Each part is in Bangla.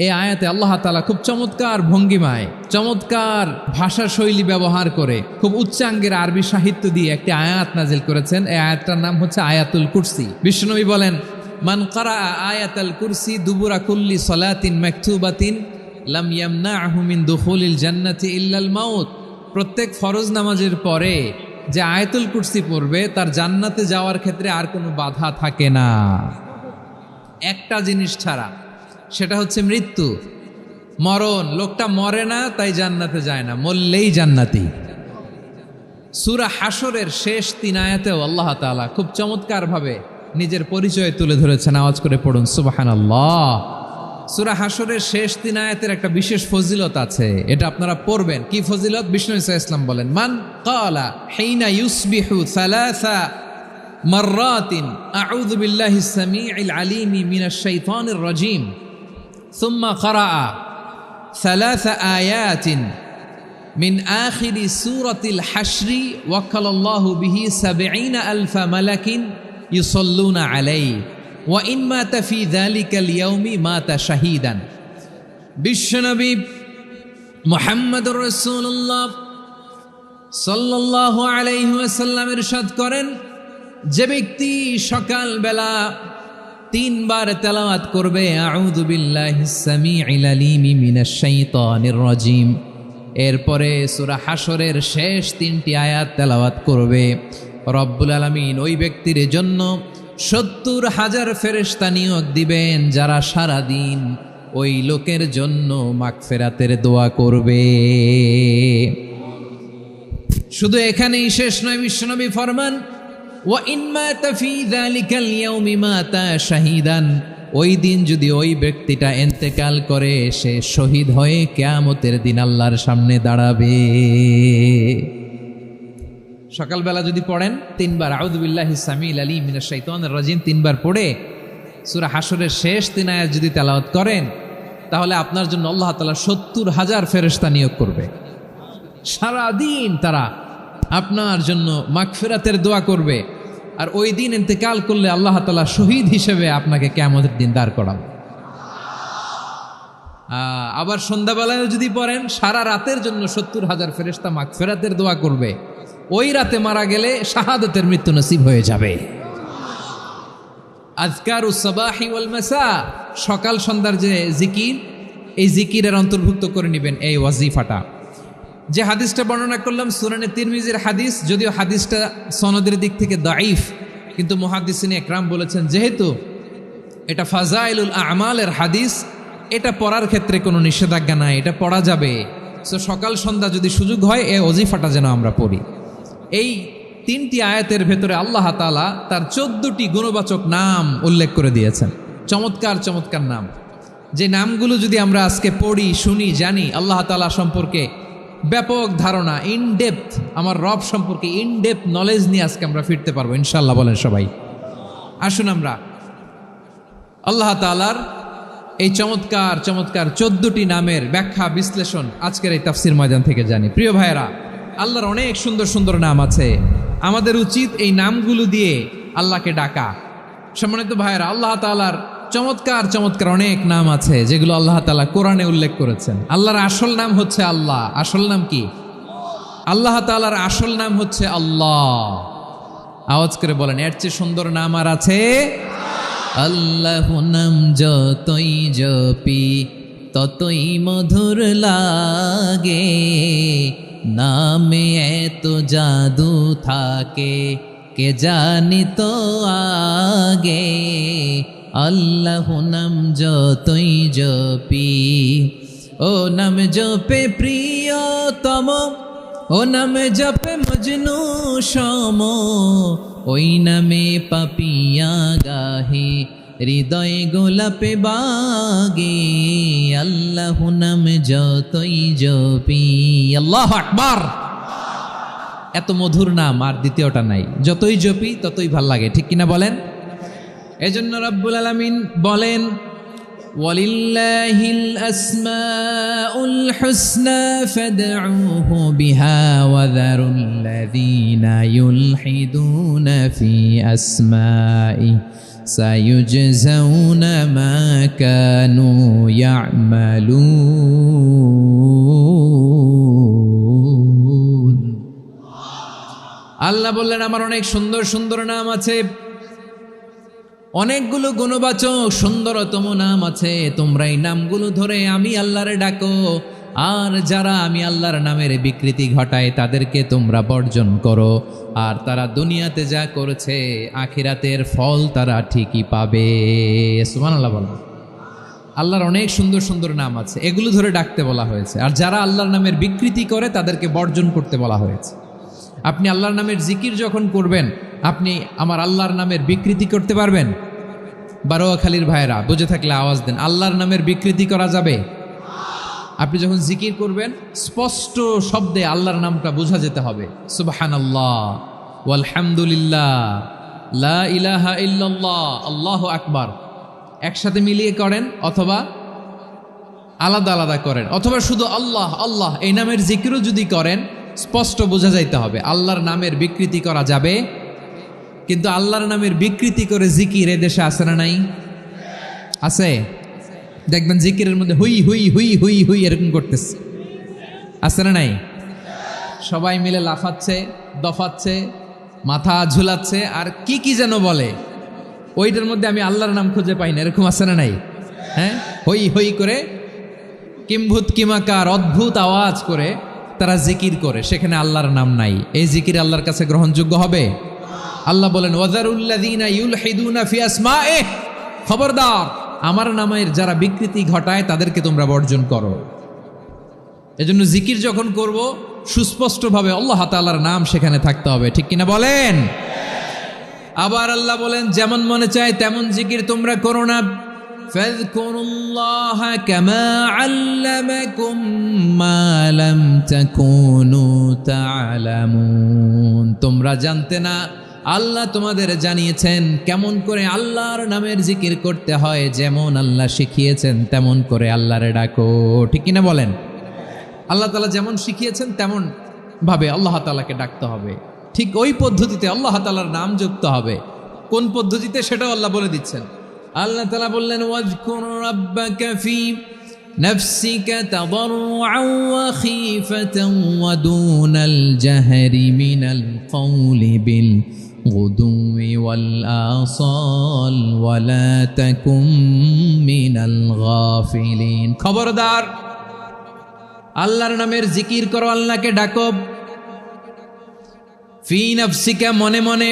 এই আয়াতে আল্লাহ তাআলা খুব চমৎকার ভঙ্গিমায়, চমৎকার ভাষা শৈলী ব্যবহার করে, খুব উচ্চাঙ্গের আরবি সাহিত্য দিয়ে একটি আয়াত নাজিল করেছেন। এই আয়াতটার নাম হচ্ছে আয়াতুল কুরসি। বিশ্বনবী বলেন, মান কারাআ আয়াতাল কুরসি দুবুরা কুল্লি সালাতিন মাকতুবাতিন লাম ইয়ামনাহু মিন দুখুলিল জান্নাতি ইল্লাল মাউত। প্রত্যেক ফরজ নামাজের পরে যে আয়াতুল কুরসি পড়বে তার জান্নাতে যাওয়ার ক্ষেত্রে আর কোনো বাধা থাকে না, একটা জিনিস ছাড়া, সেটা হচ্ছে মৃত্যু, মরণ। লোকটা মরে না তাই জান্নাতে যায় না, মরলেই জান্নাতি। সূরা হাশরের শেষ 3 আয়াতেও আল্লাহ তাআলা খুব চমৎকারভাবে নিজের পরিচয় তুলে ধরেছেন। আওয়াজ করে পড়ুন সুবহানাল্লাহ। সূরা হাশরের শেষ 3 আয়াতের একটা বিশেষ ফজিলত আছে, এটা আপনারা পড়বেন। কি ফজিলত? বিষ্ণু ঈসা ইসলাম বলেন, মান ক্বালা হিনা ইউসবিহু সালাসা মাররাতিন আউযু বিল্লাহিস সামিউল আলিম মিনাশ শাইতানির রাজীম সুম্মা ক্বারাআ সালাসা আয়াতিন মিন আখিরি সূরাতিল হাশরি ওয়াক্কালাল্লাহু বিহি ৭০,০০০ মালাকিন ইউসাল্লুনা আলাইহি ওয়া ইন মাতা ফি যালিকাল ইয়াউমি মাতা শাহীদান। বিশ্বনবী মুহাম্মদুর রাসূলুল্লাহ সাল্লাল্লাহু আলাইহি ওয়াসাল্লাম ইরশাদ করেন, যে ব্যক্তি সকালবেলা 3 বার তেলাওয়াত করবে আউযু বিল্লাহিস সামিউল আলিম মিনাশ শাইতানির রাজীম, এরপরে সূরা হাশরের শেষ 3টি আয়াত তেলাওয়াত করবে, রব্বুল আলামিন ওই ব্যক্তির জন্য ৭০,০০০ ফেরেশতা নিয়োগ দিবেন যারা সারাদিন ওই লোকের জন্য মাগফিরাতের দোয়া করবে। শুধু এখানেই শেষ নয়, বিশ্বনবী ফরমান, ওয়া ইন মাতা ফি যালিকাল ইয়াউমি মাতা শাহীদান, ওই দিন যদি ওই ব্যক্তিটা ইন্তেকাল করে সে শহীদ হয়ে কিয়ামতের দিন আল্লাহর সামনে দাঁড়াবে। সকালবেলা যদি পড়েন 3 বার আউযু বিল্লাহিস সামিউল আলিম মিনাশ শাইতানির রাজীম 3 বার পড়ে সূরা হাশরের শেষ 3 আয়াত যদি তেলাওয়াত করেন, তাহলে আপনার জন্য আল্লাহ তাআলা ৭০,০০০ ফেরেশতা নিয়োগ করবে। সারা দিন তারা আপনার জন্য মাগফিরাতের দোয়া করবে, আর ওই দিন ইন্তেকাল করলে আল্লাহ তাআলা শহীদ হিসেবে আপনাকে কিয়ামতের দিন দাঁড় করাবে। আবার সন্ধ্যাবেলায় যদি পড়েন, সারা রাতের জন্য ৭০,০০০ ফেরেশতা মাগফিরাতের দোয়া করবে। ওই রাতে মারা গেলে শাহাদাতের মৃত্যু নসিব হয়ে যাবে। আযকারুস সাবাহি ওয়াল মাসা, সকাল সন্ধ্যার যে জিকির, এই জিকিরের অন্তর্ভুক্ত করে নেবেন এই ওয়াজিফাটা। যে হাদিসটা বর্ণনা করলাম সুনানে তিরমিজির হাদিস, যদিও হাদিসটা সনদের দিক থেকে দাঈফ, কিন্তু মুহাদ্দিসিনে একরাম বলেছেন যেহেতু এটা ফাজাইলুল আমালের হাদিস, এটা পড়ার ক্ষেত্রে কোনো নিষেধাজ্ঞা নাই, এটা পড়া যাবে। সো সকাল সন্ধ্যা যদি সুযোগ হয় এই ওয়াজিফাটা যেন আমরা পড়ি। এই 3টি আয়াতের ভেতরে আল্লাহ তাআলা তার 14টি গুণবাচক নাম উল্লেখ করে দিয়েছেন, চমৎকার চমৎকার নাম। যে নামগুলো যদি আমরা আজকে পড়ি, শুনি, জানি, আল্লাহ তাআলা সম্পর্কে ব্যাপক ধারণা, ইনডেপথ, আমার রব সম্পর্কে ইনডেপথ নলেজ নিয়ে আজকে আমরা ফিরতে পারবো ইনশাআল্লাহ। বলেন সবাই। আসুন আমরা আল্লাহ তাআলার এই চমৎকার চমৎকার 14টি নামের ব্যাখ্যা বিশ্লেষণ আজকের এই তাফসীর ময়দান থেকে জানি। প্রিয় ভাইয়েরা, আল্লাহর অনেক সুন্দর সুন্দর নাম আছে, আমাদের উচিত এই নামগুলো দিয়ে আল্লাহকে ডাকা। সম্মানিত ভাইয়েরা, আল্লাহ তাআলার চমৎকার চমৎকার অনেক নাম আছে যেগুলো আল্লাহ তাআলা কোরআনে উল্লেখ করেছেন। আল্লাহর আসল নাম হচ্ছে আল্লাহ। আসল নাম কি? আল্লাহ তাআলার আসল নাম হচ্ছে আল্লাহ। আওয়াজ করে বলেন, এর চেয়ে সুন্দর নাম আর আছে? আল্লাহ নাম যতই জপি ততই মধুর লাগে, নামে এত জাদু থাকে কে জানি তো আগে। আল্লাহ নাম যতই জপি, ও নাম জপে প্রিয়তম, ও নাম জপে মজনু সম, ওই নামে পাপিয়া গাহে হৃদয় গোলাপে বাগে। আল্লাহ নাম যতই জপি। আল্লাহু আকবার। এত মধুর নাম আর দ্বিতীয়টা নাই, যতই জপি ততই ভাল লাগে, ঠিক কিনা বলেন? এজন্য রব্বুল আলামিন বলেন, ওয়ালিল্লাহিল আসমাউল হুসনা ফাদউহু বিহা ওয়া যারুল্লাযীনা ইউলহিদুনা ফি আসমাই সায়ুজজাউনা মা কানু ইয়া'মালুন। আল্লাহ বললেন আমার অনেক সুন্দর সুন্দর নাম আছে, অনেকগুলো গুণবাচক সুন্দরতম নাম আছে, তোমরা এই নামগুলো ধরে আমি আল্লাহরে ডাকো, আর যারা আমি আল্লাহর নামের বিকৃতি ঘটায় তাদেরকে তোমরা বর্জন করো, আর তারা দুনিয়াতে যা করেছে আখিরাতের ফল তারা ঠিকই পাবে। সুবহানাল্লাহ বলো। আল্লাহর অনেক সুন্দর সুন্দর নাম আছে, এগুলো ধরে ডাকতে বলা হয়েছে, আর যারা আল্লাহর নামের বিকৃতি করে তাদেরকে বর্জন করতে বলা হয়েছে। আপনি আল্লাহর নামের জিকির যখন করবেন, আপনি আমার আল্লাহর নামের বিকৃতি করতে পারবেন? বারোয়াখালীর ভাইয়েরা বুঝে থাকলে আওয়াজ দেন, আল্লাহর নামের বিকৃতি করা যাবে? আপনি যখন জিকির করবেন স্পষ্ট শব্দে আল্লাহর নামটা বোঝা যেতে হবে। সুবহানাল্লাহ, ওয়ালহামদুলিল্লাহ, লা ইলাহা ইল্লাল্লাহ, আল্লাহু আকবার একসাথে মিলিয়ে করেন, অথবা আলাদা আলাদা করেন, অথবা শুধু আল্লাহ আল্লাহ এই নামের জিকিরও যদি করেন স্পষ্ট বোঝা যাইতে হবে। আল্লাহর নামের বিকৃতি করা যাবে, কিন্তু আল্লাহর নামের বিকৃতি করে জিকির এদেশে আছে না নাই? আছে। দেখবেন জিকিরের মধ্যে হুই হুই হুই হুই হুই এরকম করতেছে, আছে না নাই? সবাই মিলে লাফাচ্ছে, দফাচ্ছে, মাথা ঝুলাচ্ছে, আর কি কি যেন বলে, ওইটার মধ্যে আমি আল্লাহর নাম খুঁজে পাই না, এরকম আছে না নাই? হ্যাঁ, হই হই করে কিম্ভূত কিমাকার অদ্ভুত আওয়াজ করে তারা জিকির করে, সেখানে আল্লাহর নাম নাই। এই জিকির আল্লাহর কাছে গ্রহণযোগ্য হবে? আল্লাহ বলেন ওয়াযারুল্লাযীনা ইউলহিদুনা ফি আসমাইহি, খবরদার আমার নামের যারা বিকৃতি ঘটায় তাদেরকে তোমরা বর্জন করো। এজন্য জিকির যখন করব সুস্পষ্টভাবে আল্লাহ তাআলার নাম সেখানে থাকতে হবে, ঠিক কিনা বলেন? আবার আল্লাহ বলেন যেমন মনে চায় তেমন জিকির তোমরা করো না। ফাযকুরুল্লাহা কামা আল্লামাকুম মা লাম তাকুনু তা'লামুন। তোমরা জানতে না, আল্লাহ তোমাদের জানিয়েছেন কেমন করে আল্লাহর নামের জিকির করতে হয়, যেমন আল্লাহ শিখিয়েছেন তেমন করে আল্লাহরে ডাকো, ঠিক কিনা বলেন? আল্লাহ তাআলা যেমন শিখিয়েছেন তেমন ভাবে আল্লাহ তাআলাকে ডাকতে হবে, ঠিক ওই পদ্ধতিতে আল্লাহ তাআলার নাম যুক্ত হবে। কোন পদ্ধতিতে সেটাও আল্লাহ বলে দিচ্ছেন। আল্লাহ তাআলা বললেন ওয়াজকুর রাব্বাকা ফি নাফসিকা তাদাররুআন ওয়া খীফাতান ওয়া দুনাল জাহরি মিনাল কওলি বিল গুদুই ওয়াল আসাল ওয়া লা তাকুম মিনাল গাফিলিন। খবরদার আল্লাহর নামের জিকির করো, আল্লাহকে ডাকো। ফি নাফসিকা মনে মনে,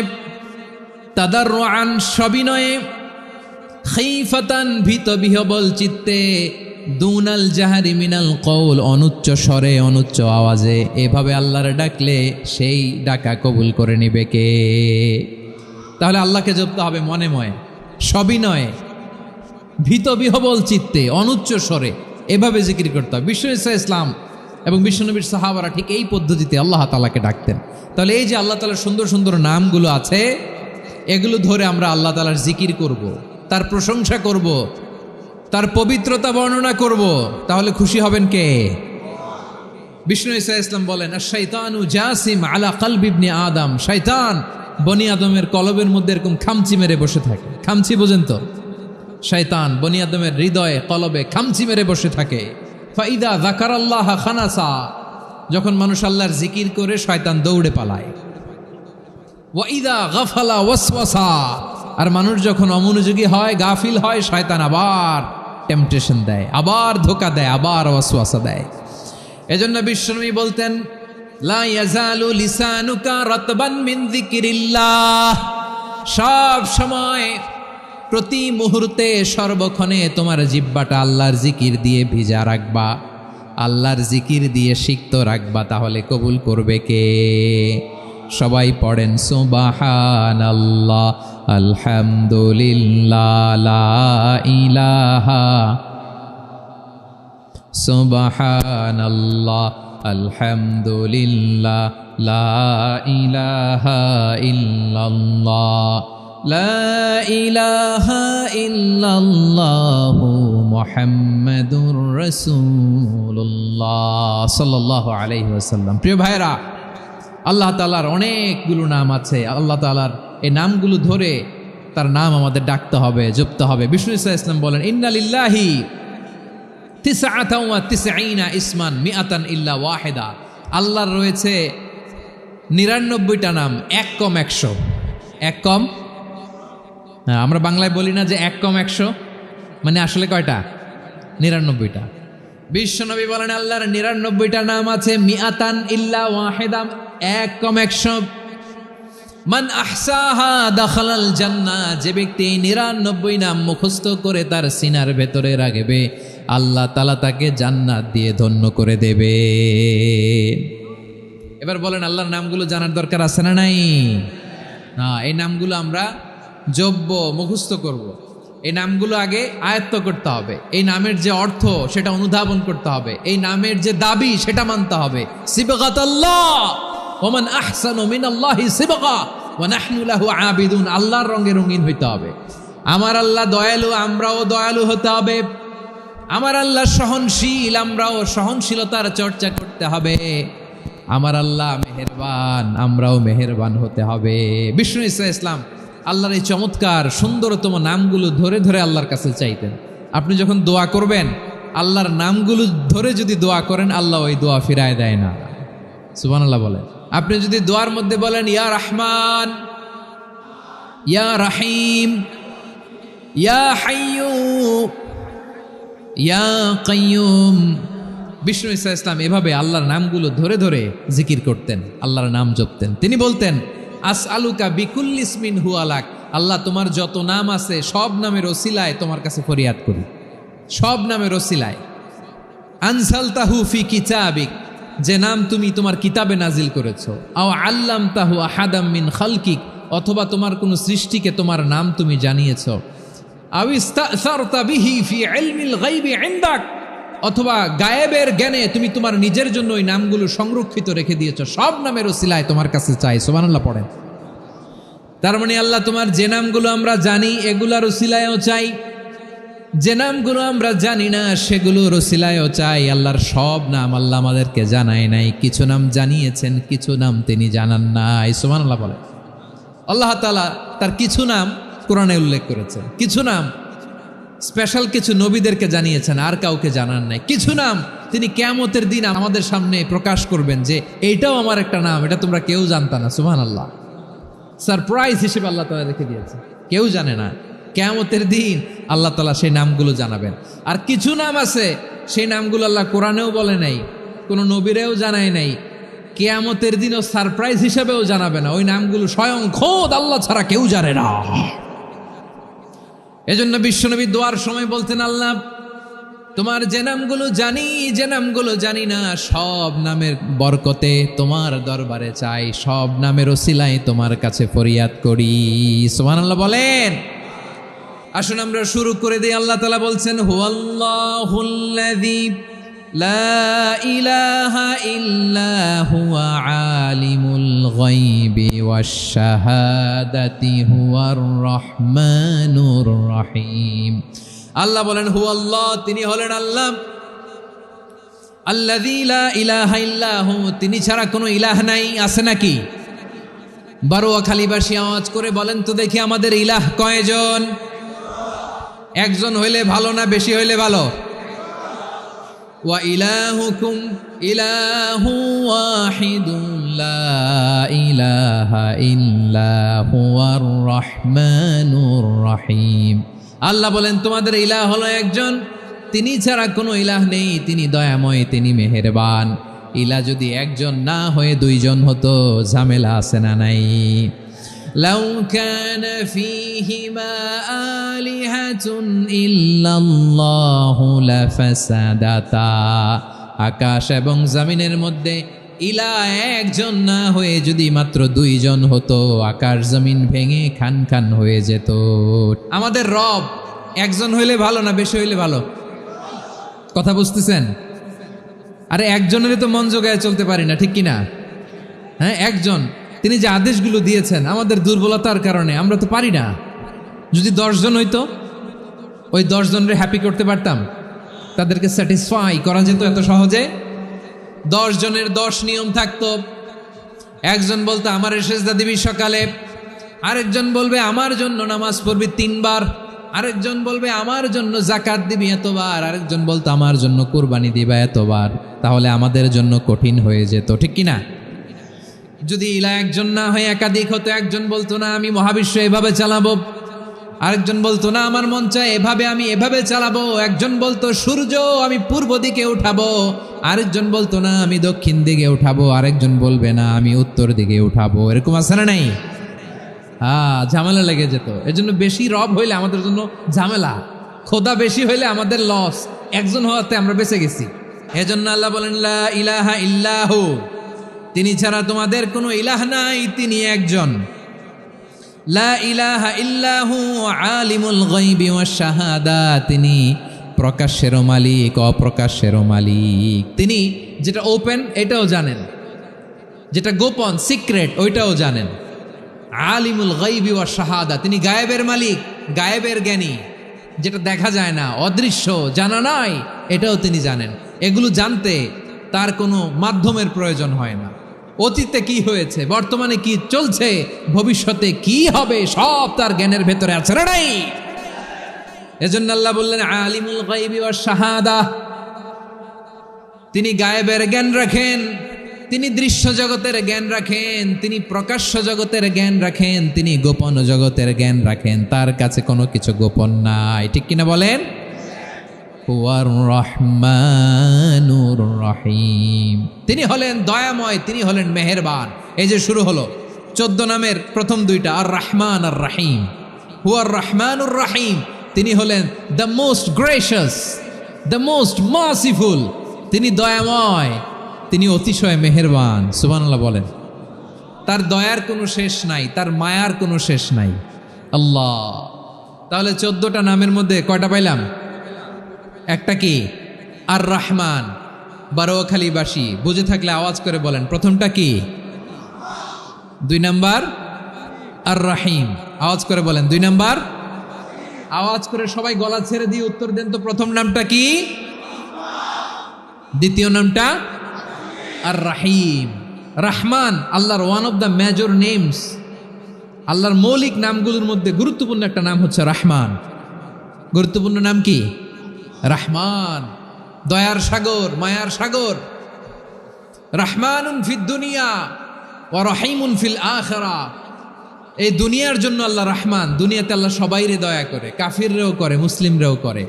তাদাররুআন সবিনয়ে, খীফাতান ভীত বিহবল চিত্তে, দুনাল জাহারি মিনাল কওল অনুচ্চ স্বরে অনুচ্চ আওয়াজে। এভাবে আল্লাহর ডাকলে সেই ডাকা কবুল করে নিবে কে? তাহলে আল্লাহকে জপতে হবে মনে মনে, সবিনয়ে, ভীত বিহবল চিত্তে, অনুচ্চ স্বরে, এভাবে জিকির করতে হবে। বিশ্ব ইসলাম এবং বিশ্বনবীর সাহাবারা ঠিক এই পদ্ধতিতে আল্লাহ তাআলাকে ডাকতেন। তাহলে এই যে আল্লাহ তাআলার সুন্দর সুন্দর নামগুলো আছে, এগুলো ধরে আমরা আল্লাহ তাআলার জিকির করব, তার প্রশংসা করব, তার পবিত্রতা বর্ণনা করব, তাহলে খুশি হবেন কে? বিষ্ণু ঈসা ইসলাম বলেন আশ-শাইতানু জাসিম আলা কলবি ইবনে আদম, শয়তান বনি আদমের কলবের মধ্যে এরকম খামচি মেরে বসে থাকে। খামচি বোঝেন তো? শয়তান বনি আদমের হৃদয়ে কলবে খামচি মেরে বসে থাকে। ফাইদা যাকারাল্লাহ খানাসা, যখন মানুষ আল্লাহর জিকির করে শয়তান দৌড়ে পালায়। ওয়াইদা গাফালা ওয়াসওয়াসা, আর মানুষ যখন অমনোযোগী হয়, গাফিল হয়, শয়তান আবার টেম্পটেশন দেয়, আবার ধোঁকা দেয়, আবার ওয়াসওয়াসা দেয়। এজন্য বিশ্বনবী বলতেন লা ইয়াজালু লিসানুকা রাতবান মিন যিকরিল্লাহ, সব সময় প্রতি মুহূর্তে সর্বক্ষণে তোমার জিহ্বাটা আল্লাহর জিকির দিয়ে ভিজা রাখবা, আল্লাহর জিকির দিয়ে সিক্ত রাখবা, তাহলে কবুল করবে কে? সবাই পড়েন সুবহানাল্লাহ, আলহামদুলিল্লাহ, লা ইলাহা, সুবহানাল্লাহ, আলহামদুলিল্লাহ, লা ইলাহা ইল্লাল্লাহ, লা ইলাহা ইল্লাল্লাহু মুহাম্মাদুর রাসূলুল্লাহ সাল্লাল্লাহু আলাইহি ওয়াসাল্লাম। প্রিয় ভাইরা, আল্লাহ তাআলার অনেকগুলো নাম আছে। আল্লাহ তাআলার এই নামগুলো ধরে তার নাম আমাদের ডাকতে হবে, জপতে হবে। বিষ্ণু ইসলাম বলেন, ইন্না লিল্লাহি তিসআতাও ওয়া তিসঈনা ইসমান মিআতান ইল্লা ওয়াহিদা। আল্লাহর রয়েছে 99টা নাম, এক কম 100। এক কম, আমরা বাংলায় বলি না যে এক কম 100, মানে আসলে কয়টা? 99টা। বিশ্বনবী বলেন আল্লাহর 99টা নাম আছে, মিআতান ইল্লা ওয়াহিদা, এক কম 100। মান আহসাহা দাখালাল জান্নাহ, যে ব্যক্তি 99 নাম মুখস্থ করে তার সিনার ভেতরে রাখবে, আল্লাহ তাআলা তাকে জান্নাত দিয়ে ধন্য করে দেবে। এবার বলেন, আল্লাহর নামগুলো জানার দরকার আছে না নাই? না, এই নামগুলো আমরা জপব, মুখস্থ করব। এই নামগুলো আগে আয়ত্ত করতে হবে। এই নামের যে অর্থ সেটা অনুধাবন করতে হবে। এই নামের যে দাবি সেটা মানতে হবে। সিবগাতাল্লাহ ওয়া মান আহসানু মিনাল্লাহি সিবগা ওয়া নাহনু লাহু আবিদুন। আল্লাহর রঙে রঙিন হইতে হবে। আমার আল্লাহ দয়ালু, আমরাও দয়ালু হতে হবে। আমার আল্লাহ সহনশীল, আমরাও সহনশীলতার চর্চা করতে হবে। আমার আল্লাহ মেহেরবান, আমরাও মেহেরবান হতে হবে। বিষ্ণু ইসলাম আল্লাহর এই চমৎকার সুন্দরতম নামগুলো ধরে ধরে আল্লাহর কাছে চাইতেন। আপনি যখন দোয়া করবেন, আল্লাহর নামগুলো ধরে যদি দোয়া করেন, আল্লাহ ওই দোয়া ফিরায় দেয় না। সুবহানাল্লাহ বলেন। আপনি যদি দোয়ার মধ্যে বলেন ইয়া রহমান, ইয়া রহিম, ইয়া হাইয়্যু, ইয়া কাইয়্যুম। বিষ্ণু ইসলাম এভাবে আল্লাহর নামগুলো ধরে ধরে জিকির করতেন, আল্লাহর নাম জপতেন। তিনি বলতেন, আসআলুকা বিকুল্লি ইসমিন হুয়া লাক, আল্লাহ তোমার যত নাম আছে সব নামের ওসিলায় তোমার কাছে ফরিয়াদ করি, সব নামের ওসিলায়। আনসালতাহু ফি কিতাবিক, যে নাম তুমি তোমার কিতাবে নাজিল করেছো। আও আল্লামতাহু আহাদাম মিন খালকিক, অথবা তোমার কোনো সৃষ্টিকে তোমার নাম তুমি জানিয়েছো। আও ইস্তাসারতা বিহি ফি ইলমিল গায়বি ইনদাক, অথবা গায়েবের জ্ঞানে তুমি তোমার নিজের জন্য ওই নামগুলো সংরক্ষিত রেখে দিয়েছো। সব নামের ওসিলায় তোমার কাছে চাই। সুবহানাল্লাহ পড়েন। তার মানে আল্লাহ তোমার যে নামগুলো আমরা জানি এগুলার ওসিলায়ও চাই, যে নামগুলো আমরা জানি না সেগুলোর ওসিলায়ও চাই। আল্লাহর সব নাম আল্লাহ আমাদেরকে জানায় নাই, কিছু নাম জানিয়েছেন, কিছু নাম তিনি জানান নাই। সুবহানাল্লাহ বলেন। আল্লাহ তাআলা তার কিছু নাম কোরআনে উল্লেখ করেছেন, কিছু নাম স্পেশাল কিছু নবীদেরকে জানিয়েছেন, আর কাউকে জানান নাই। কিছু নাম তিনি কিয়ামতের দিন আমাদের সামনে প্রকাশ করবেন যে এইটাও আমার একটা নাম, এটা তোমরা কেউ জানতা না। সুবহানাল্লাহ, সারপ্রাইজ হিসেবে আল্লাহ তাআলা রেখে দিয়েছে, কেউ জানে না। কিয়ামতের দিন আল্লাহ তাআলা সেই নামগুলো জানাবেন। আর কিছু নাম আছে সেই নামগুলো আল্লাহ কোরআনেও বলে নাই, কোনো নবীরেও জানায় নাই, কিয়ামতের দিনও সারপ্রাইজ হিসেবেও জানাবে না। ওই নামগুলো স্বয়ং খোদ আল্লাহ ছাড়া কেউ জানে না। এজন্য বিশ্বনবী দোয়ার সময় বলতেন, আল্লাহ তোমার যে নামগুলো জানি, যে নামগুলো জানি না, সব নামের বরকতে তোমার দরবারে চাই, সব নামের ওসিলায় তোমার কাছে ফরিয়াদ করি। সুবহানাল্লাহ বলেন। আসুন আমরা শুরু করে দিই। আল্লাহ তাআলা বলছেন, হুয়াল্লাহুল্লাযী লা ইলাহা ইল্লা হুয়া আলিমুল গায়বি ওয়াশ শাহাদাতি হুয়ার রহমানুর রহিম। আল্লাহ বলেন, হুয়াল্লাহ, তিনি হলেন আল্লাহ, আল্লাযী লা ইলাহা ইল্লা হু, তিনি ছাড়া কোনো ইলাহ নাই। আছে নাকি? বারোয়াখালীবাসী আওয়াজ করে বলেন তো দেখি, আমাদের ইলাহ কয়জন? একজন হইলে ভালো না বেশি হইলে ভালো? ওয়া ইলাহুকুম ইলাহু ওয়াহিদুন লা ইলাহা ইল্লা হুয়ার রহমানুর রহিম। আল্লাহ বলেন, তোমাদের ইলাহ হলো একজন, তিনি ছাড়া কোনো ইলাহ নেই, তিনি দয়াময়, তিনি মেহেরবান। ইলাহ যদি একজন না হয়ে দুইজন হতো, ঝামেলা আছে না নাই? লাউ কানা ফীহিমা আলিহাতুন ইল্লাল্লাহু লাফাসাদাতা, আকাশ এবং জমিনের মধ্যে ইলাহ একজন না হয়ে যদি মাত্র দুইজন হতো, আকাশ জমিন ভেঙে খান খান হয়ে যেত। আমাদের রব একজন হইলে ভালো না বেশি হইলে ভালো? কথা বুঝতেছেন? আরে একজনের তো মন জোগায় চলতে পারি না, ঠিক কিনা? হ্যাঁ, একজন, তিনি যে আদেশগুলো দিয়েছেন আমাদের দুর্বলতার কারণে আমরা তো পারি না। যদি 10 জন হইতো, ওই 10 জনের হ্যাপি করতে পারতাম, তাদেরকে স্যাটিসফাই করা যেত এত সহজে। 10 জনের 10 নিয়ম থাকতো। একজন বলতো, আমার সেজদা দিবি সকালে, আরেকজন বলবে আমার জন্য নামাজ পড়বি 3 বার, আরেকজন বলবে আমার জন্য যাকাত দিবি এতবার, আরেকজন বলতো আমার জন্য কুরবানি দিবা এতবার। তাহলে আমাদের জন্য কঠিন হয়ে যেত, ঠিক কি না? যদি ইলা একজন না হয় একাধিক হতো, একজন বলতো না আমি মহাবিশ্ব এভাবে চালাবো, আরেকজন বলতো না আমার মন চায় এভাবে, আমি এভাবে চালাবো, একজন বলতো সূর্য আমি পূর্ব দিকে উঠাবো, আরেকজন বলতো না আমি দক্ষিণ দিকে উঠাবো, আরেকজন বলবে না আমি উত্তর দিকে উঠাবো। এরকম আছে না নাই? ঝামেলা লেগে যেত। এজন্য বেশি রব হইলে আমাদের জন্য ঝামেলা, খোদা বেশি হইলে আমাদের লস। একজন হওয়াতে আমরা বেঁচে গেছি। এজন্য আল্লাহ বলেন লা ইলাহা ইল্লাহু, তিনি ছাড়া তোমাদের কোনো ইলাহ নাই, তিনি একজন। লা ইলাহা ইল্লাহু আলিমুল গায়বি ওয়াশ শাহাদা, তিনি প্রকাশ্যেরও মালিক অপ্রকাশ্যেরও মালিক। তিনি যেটা ওপেন এটাও জানেন, যেটা গোপন সিক্রেট ওইটাও জানেন। আলিমুল গায়বি ওয়াশ শাহাদা, তিনি গায়েবের মালিক, গায়েবের জ্ঞানী, যেটা দেখা যায় না, অদৃশ্য, জানা নাই, এটাও তিনি জানেন। এগুলো জানতে তার কোনো মাধ্যমের প্রয়োজন হয় না। অতীতে কি হয়েছে, বর্তমানে কি চলছে, ভবিষ্যতে কি হবে, সব তার জ্ঞানের ভেতরে আছে না নাই? এজন্য আল্লাহ বললেন আলিমুল গায়বি ওয়াশ শাহাদা, তিনি গায়েবের জ্ঞান রাখেন, তিনি দৃশ্য জগতের জ্ঞান রাখেন, তিনি প্রকাশ্য জগতের জ্ঞান রাখেন, তিনি গোপন জগতের জ্ঞান রাখেন। তার কাছে কোনো কিছু গোপন নাই, ঠিক কিনা বলেন? হুয়ার রহমানুর রহিম, তিনি হলেন দয়াময়, তিনি হলেন মেহেরবান। এই যে শুরু হলো 14 নামের প্রথম 2টা, আর রহমান আর রহিম। হুয়ার রহমানুর রহিম, তিনি হলেন the most gracious, the most merciful, তিনি দয়াময়, তিনি অতিশয় মেহেরবান। সুবহানাল্লাহ বলেন। তার দয়ার কোনো শেষ নাই, তার মায়ার কোনো শেষ নাই। আল্লাহ, তাহলে 14টা নামের মধ্যে কয়টা পাইলাম? একটা কি? আর রহমান। বারোয়াখালীবাসী বুঝে থাকলে আওয়াজ করে বলেন, প্রথমটা কি? 2 নাম্বার আর রহিম। আওয়াজ করে বলেন 2 নাম্বার। আওয়াজ করে সবাই গলা ছেড়ে দিয়ে উত্তর দেন তো, প্রথম নামটা কি? দ্বিতীয় নামটা আর রহিম। রহমান আল্লাহর one of the major names, আল্লাহর মৌলিক নামগুলোর মধ্যে গুরুত্বপূর্ণ একটা নাম হচ্ছে রহমান। গুরুত্বপূর্ণ নাম কি? রহমান, দয়ার সাগর, মায়ার সাগর। রহমানুন ফিদ দুনিয়া ওয়া রহিমুন ফিল আখিরা। এই দুনিয়ার জন্য আল্লাহ রহমান, দুনিয়াতে আল্লাহ সবাইরে দয়া করে, কাফিররেও করে, মুসলিমরেও করে।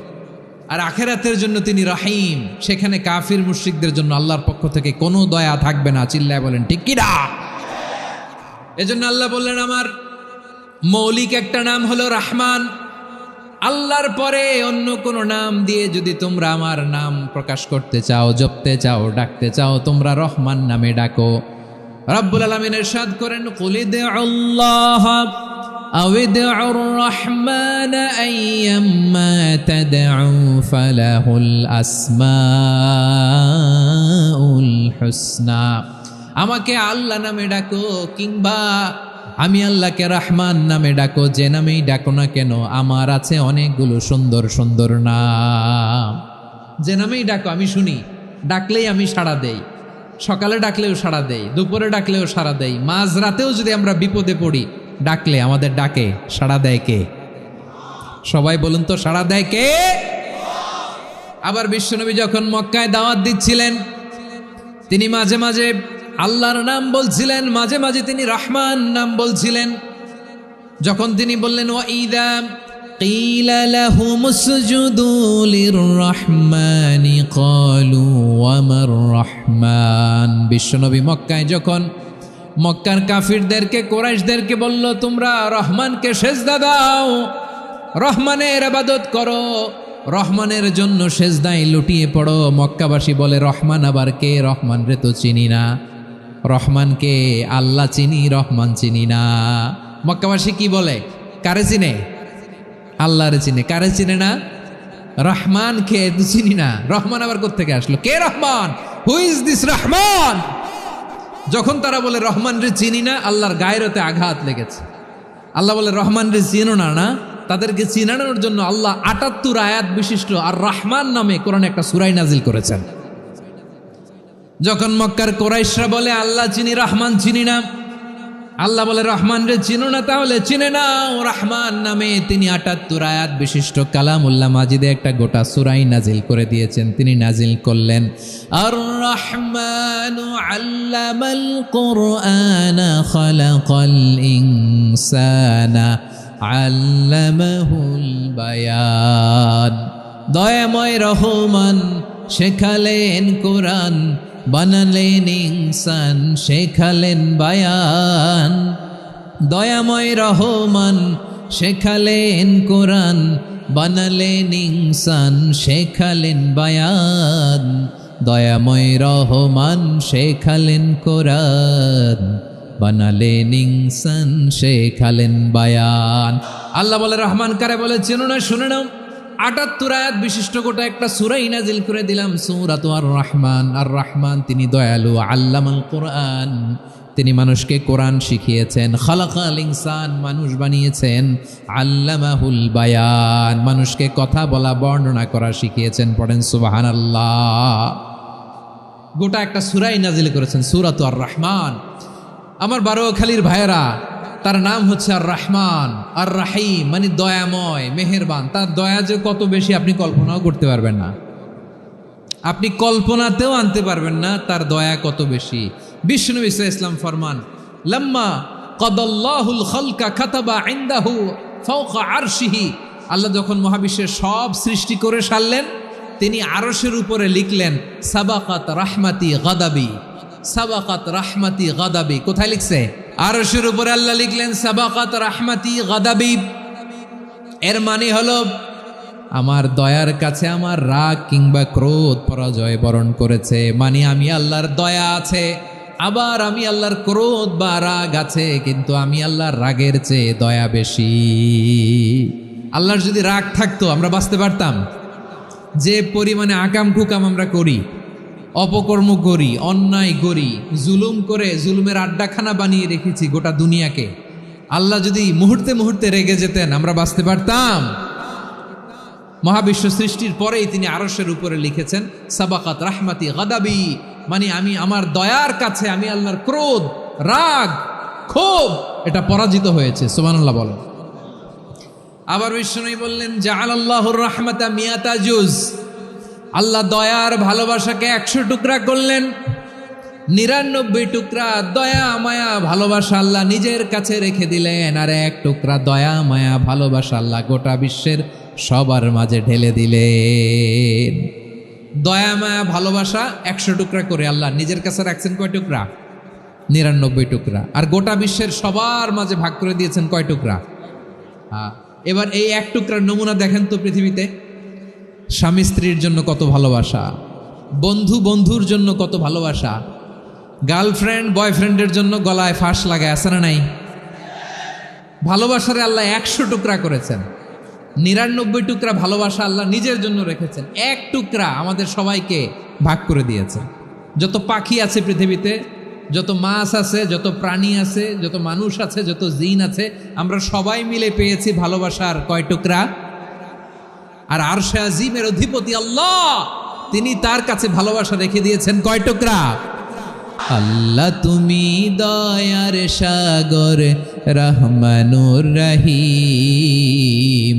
আর আখিরাতের জন্য তিনি রহিম, সেখানে কাফির মুশরিকদের জন্য আল্লাহর পক্ষ থেকে কোনো দয়া থাকবে না। চিল্লায় বলেন ঠিক কি না? এজন্য আল্লাহ বললেন আমার মৌলিক একটা নাম হলো রহমান। আল্লাহর পরে অন্য কোনো নাম দিয়ে যদি তোমরা আমার নাম প্রকাশ করতে চাও, জপতে চাও, ডাকতে চাও, তোমরা রহমান নামে ডাকো। রব্বুল আলামিন ইরশাদ করেন কুলিদুল্লাহ আউদুর রহমান আইয়াম্মা তাদউ ফালাহুল আসমাউল হুসনা। আমাকে আল্লাহ নামে ডাকো, কিংবা আমি আল্লাহকে রহমান নামে ডাকো, যে নামেই ডাকো না কেন আমার আছে অনেকগুলো সুন্দর সুন্দর নাম। যে নামেই ডাকো আমি শুনি, ডাকলেই আমি সাড়া দেই। সকালে ডাকলেও সাড়া দেই, দুপুরে ডাকলেও সাড়া দেই, মাঝরাতেও যদি আমরা বিপদে পড়ি ডাকলে আমাদের ডাকে সাড়া দেয় কে? সবাই বলুন তো, সাড়া দেয় কে? আবার বিশ্বনবী যখন মক্কায় দাওয়াত দিচ্ছিলেন, তিনি মাঝে মাঝে আল্লাহর নাম বলছিলেন, মাঝে মাঝে তিনি রহমান নাম বলছিলেন। যখন তিনি বললেন ওয়াইদা কিলা লাহুমুসজুদু লিররহমানি ক্বালু ওয়ামার রহমান। বিশ্বনবী মক্কায় যখন মক্কার কাফিরদেরকে, কুরাইশদেরকে বলল তোমরা রহমানকে সেজদা দাও, রহমানের ইবাদত করো, রহমানের জন্য সেজদায় লুটিয়ে পড়ো। মক্কাবাসী বলে রহমান আবার কে? রহমান রে তো চিনি না। রহমানকে আল্লাহ চিনি, রহমান চিনি না। মক্কাবাসী কি বলে? কারে চিনে? আল্লাহরে চিনে। কারে চিনে না? রহমান কে তো চিনি না। রহমান আবার কোত্থেকে আসলো? কে Rahman? Who is this Rahman? যখন তারা বলে রহমান রে চিনি না, আল্লাহর গায়রতে আঘাত লেগেছে। আল্লাহ বলে রহমান রে চিনো না? না, তাদেরকে চিনানোর জন্য আল্লাহ ৭৮ আয়াত বিশিষ্ট আর রহমান নামে কোরআনে একটা সূরা নাজিল করেছেন। যখন মক্কার কুরাইশরা বলে আল্লাহ চিনি, রহমান চিনি না, আল্লাহ বলে রহমান রে চিনো না, তাহলে চিনে নাও। রহমান নামে তিনি ৭৮ আয়াত বিশিষ্ট কালামুল্লাহ মাজিদে একটা গোটা সূরাই নাজিল করে দিয়েছেন। তিনি নাজিল করলেন আর রহমানু আল্লামাল কুরআনা খালাকাল ইনসানা আল্লামাহুল বায়ান। দয়াময় রহমান শেখালেন কোরআন, বানালেন ইনসান, শেখালেন বায়ান। দয়াময় রহমান শেখালেন কোরআন, বানালেন ইনসান, শেখালেন বায়ান। দয়াময় রহমান শেখালেন কোরআন, বানালেন ইনসান, শেখালেন বায়ান। আল্লাহ বলে রহমান কারে বলে চেনো না, শুনে নাও। ৭৮ আয়াত বিশিষ্ট গোটা একটা সূরাই নাজিল করে দিলাম, সূরাতু আর রহমান। আর রহমান তিনি দয়ালু, আল্লামাল কোরআন, তিনি মানুষকে কোরআন শিখিয়েছেন। খালাকাল ইনসান, মানুষ বানিয়েছেন। আল্লামাহুল বায়ান, মানুষকে কথা বলা বর্ণনা করা শিখিয়েছেন। পড়েন সুবহানাল্লাহ। গোটা একটা সূরাই নাজিল করেছেন, সূরাতু আর রহমান। আমার বারোখালীর ভাইয়েরা, তার নাম হচ্ছে আর রহমান আর রাহিম, মানে দয়াময়, মেহেরবান। তার দয়া যে কত বেশি আপনি কল্পনাও করতে পারবেন না, আপনি কল্পনাতেও আনতে পারবেন না তার দয়া কত বেশি। বিষ্ণু ইসলাম ফরমান, লাম্মা কাদাল্লাহুল খালকা কাতাবা ইনদাহু ফাওকা আরশিহি। আল্লাহ যখন মহাবিশ্বের সব সৃষ্টি করে সারলেন, তিনি আরশের উপরে লিখলেন সাবাকাত রাহমাতি গাদাবি। সাবাকাত রাহমাতি গাদাবি কোথায় লিখছে? আরশের উপরে আল্লাহ লিখলেন সাবাকাত রাহমাতি গাদাবি। এর মানে হলো আমার দয়ার কাছে আমার রাগ কিংবা ক্রোধ পরাজয় বরণ করেছে। মানে আমি আল্লাহর দয়া আছে, আবার আমি আল্লাহর ক্রোধ বা রাগ আছে, কিন্তু আমি আল্লাহর রাগের চেয়ে দয়া বেশি। আল্লাহর যদি রাগ থাকতো আমরা বাঁচতে পারতাম? যে পরিমাণে আকাম কুকাম আমরা করি, অপকর্ম করি, অন্যায় করি, জুলুম করে জুলুমের আড্ডাখানা বানিয়ে রেখেছি গোটা দুনিয়াকে, আল্লাহ যদি মুহূর্তে মুহূর্তে রেগে যেতেন আমরা বাঁচতে পারতাম? মহাবিশ্ব সৃষ্টির পরেই তিনি আরশের উপরে লিখেছেন সাবাকাত রাহমাতি গাদাবি, মানে আমি আমার দয়ার কাছে আমি আল্লাহর ক্রোধ, রাগ, ক্ষোভ এটা পরাজিত হয়েছে। সুবহানাল্লাহ বলেন। আবার বিষ্ণু বললেন জাআলাল্লাহুর রাহমাতা মিয়াতা জুজ। আল্লাহ দয়ার ভালোবাসাকে 100 টুকরা করলেন। 99 টুকরা দয়া মায়া ভালোবাসা আল্লাহ নিজের কাছে রেখে দিলেন, আর 1 টুকরা দয়া মায়া ভালোবাসা আল্লাহ গোটা বিশ্বের সবার মাঝে ঢেলে দিলেন। দয়া মায়া ভালোবাসা 100 টুকরা করে আল্লাহ নিজের কাছে রাখছেন কয় টুকরা? 99 টুকরা। আর গোটা বিশ্বের সবার মাঝে ভাগ করে দিয়েছেন কয় টুকরা? এবার এই 1 টুকরার নমুনা দেখেন তো পৃথিবীতে। স্বামী স্ত্রীর জন্য কত ভালোবাসা, বন্ধু বন্ধুর জন্য কত ভালোবাসা, গার্লফ্রেন্ড বয়ফ্রেন্ডের জন্য গলায় ফাঁস লাগায়, আছে না নাই? ভালোবাসারে আল্লাহ 100 টুকরা করেছেন। 99 টুকরা ভালোবাসা আল্লাহ নিজের জন্য রেখেছেন, 1 টুকরা আমাদের সবাইকে ভাগ করে দিয়েছে। যত পাখি আছে পৃথিবীতে, যত মাছ আছে, যত প্রাণী আছে, যত মানুষ আছে, যত জিন আছে, আমরা সবাই মিলে পেয়েছি ভালোবাসার কয় টুকরা? আর আরশে আজিমের অধিপতি আল্লাহ, তিনি তার কাছে ভালোবাসা রেখে দিয়েছেন কয় টুকরা? আল্লাহ তুমি দয়ার সাগর রহমানুর রহিম,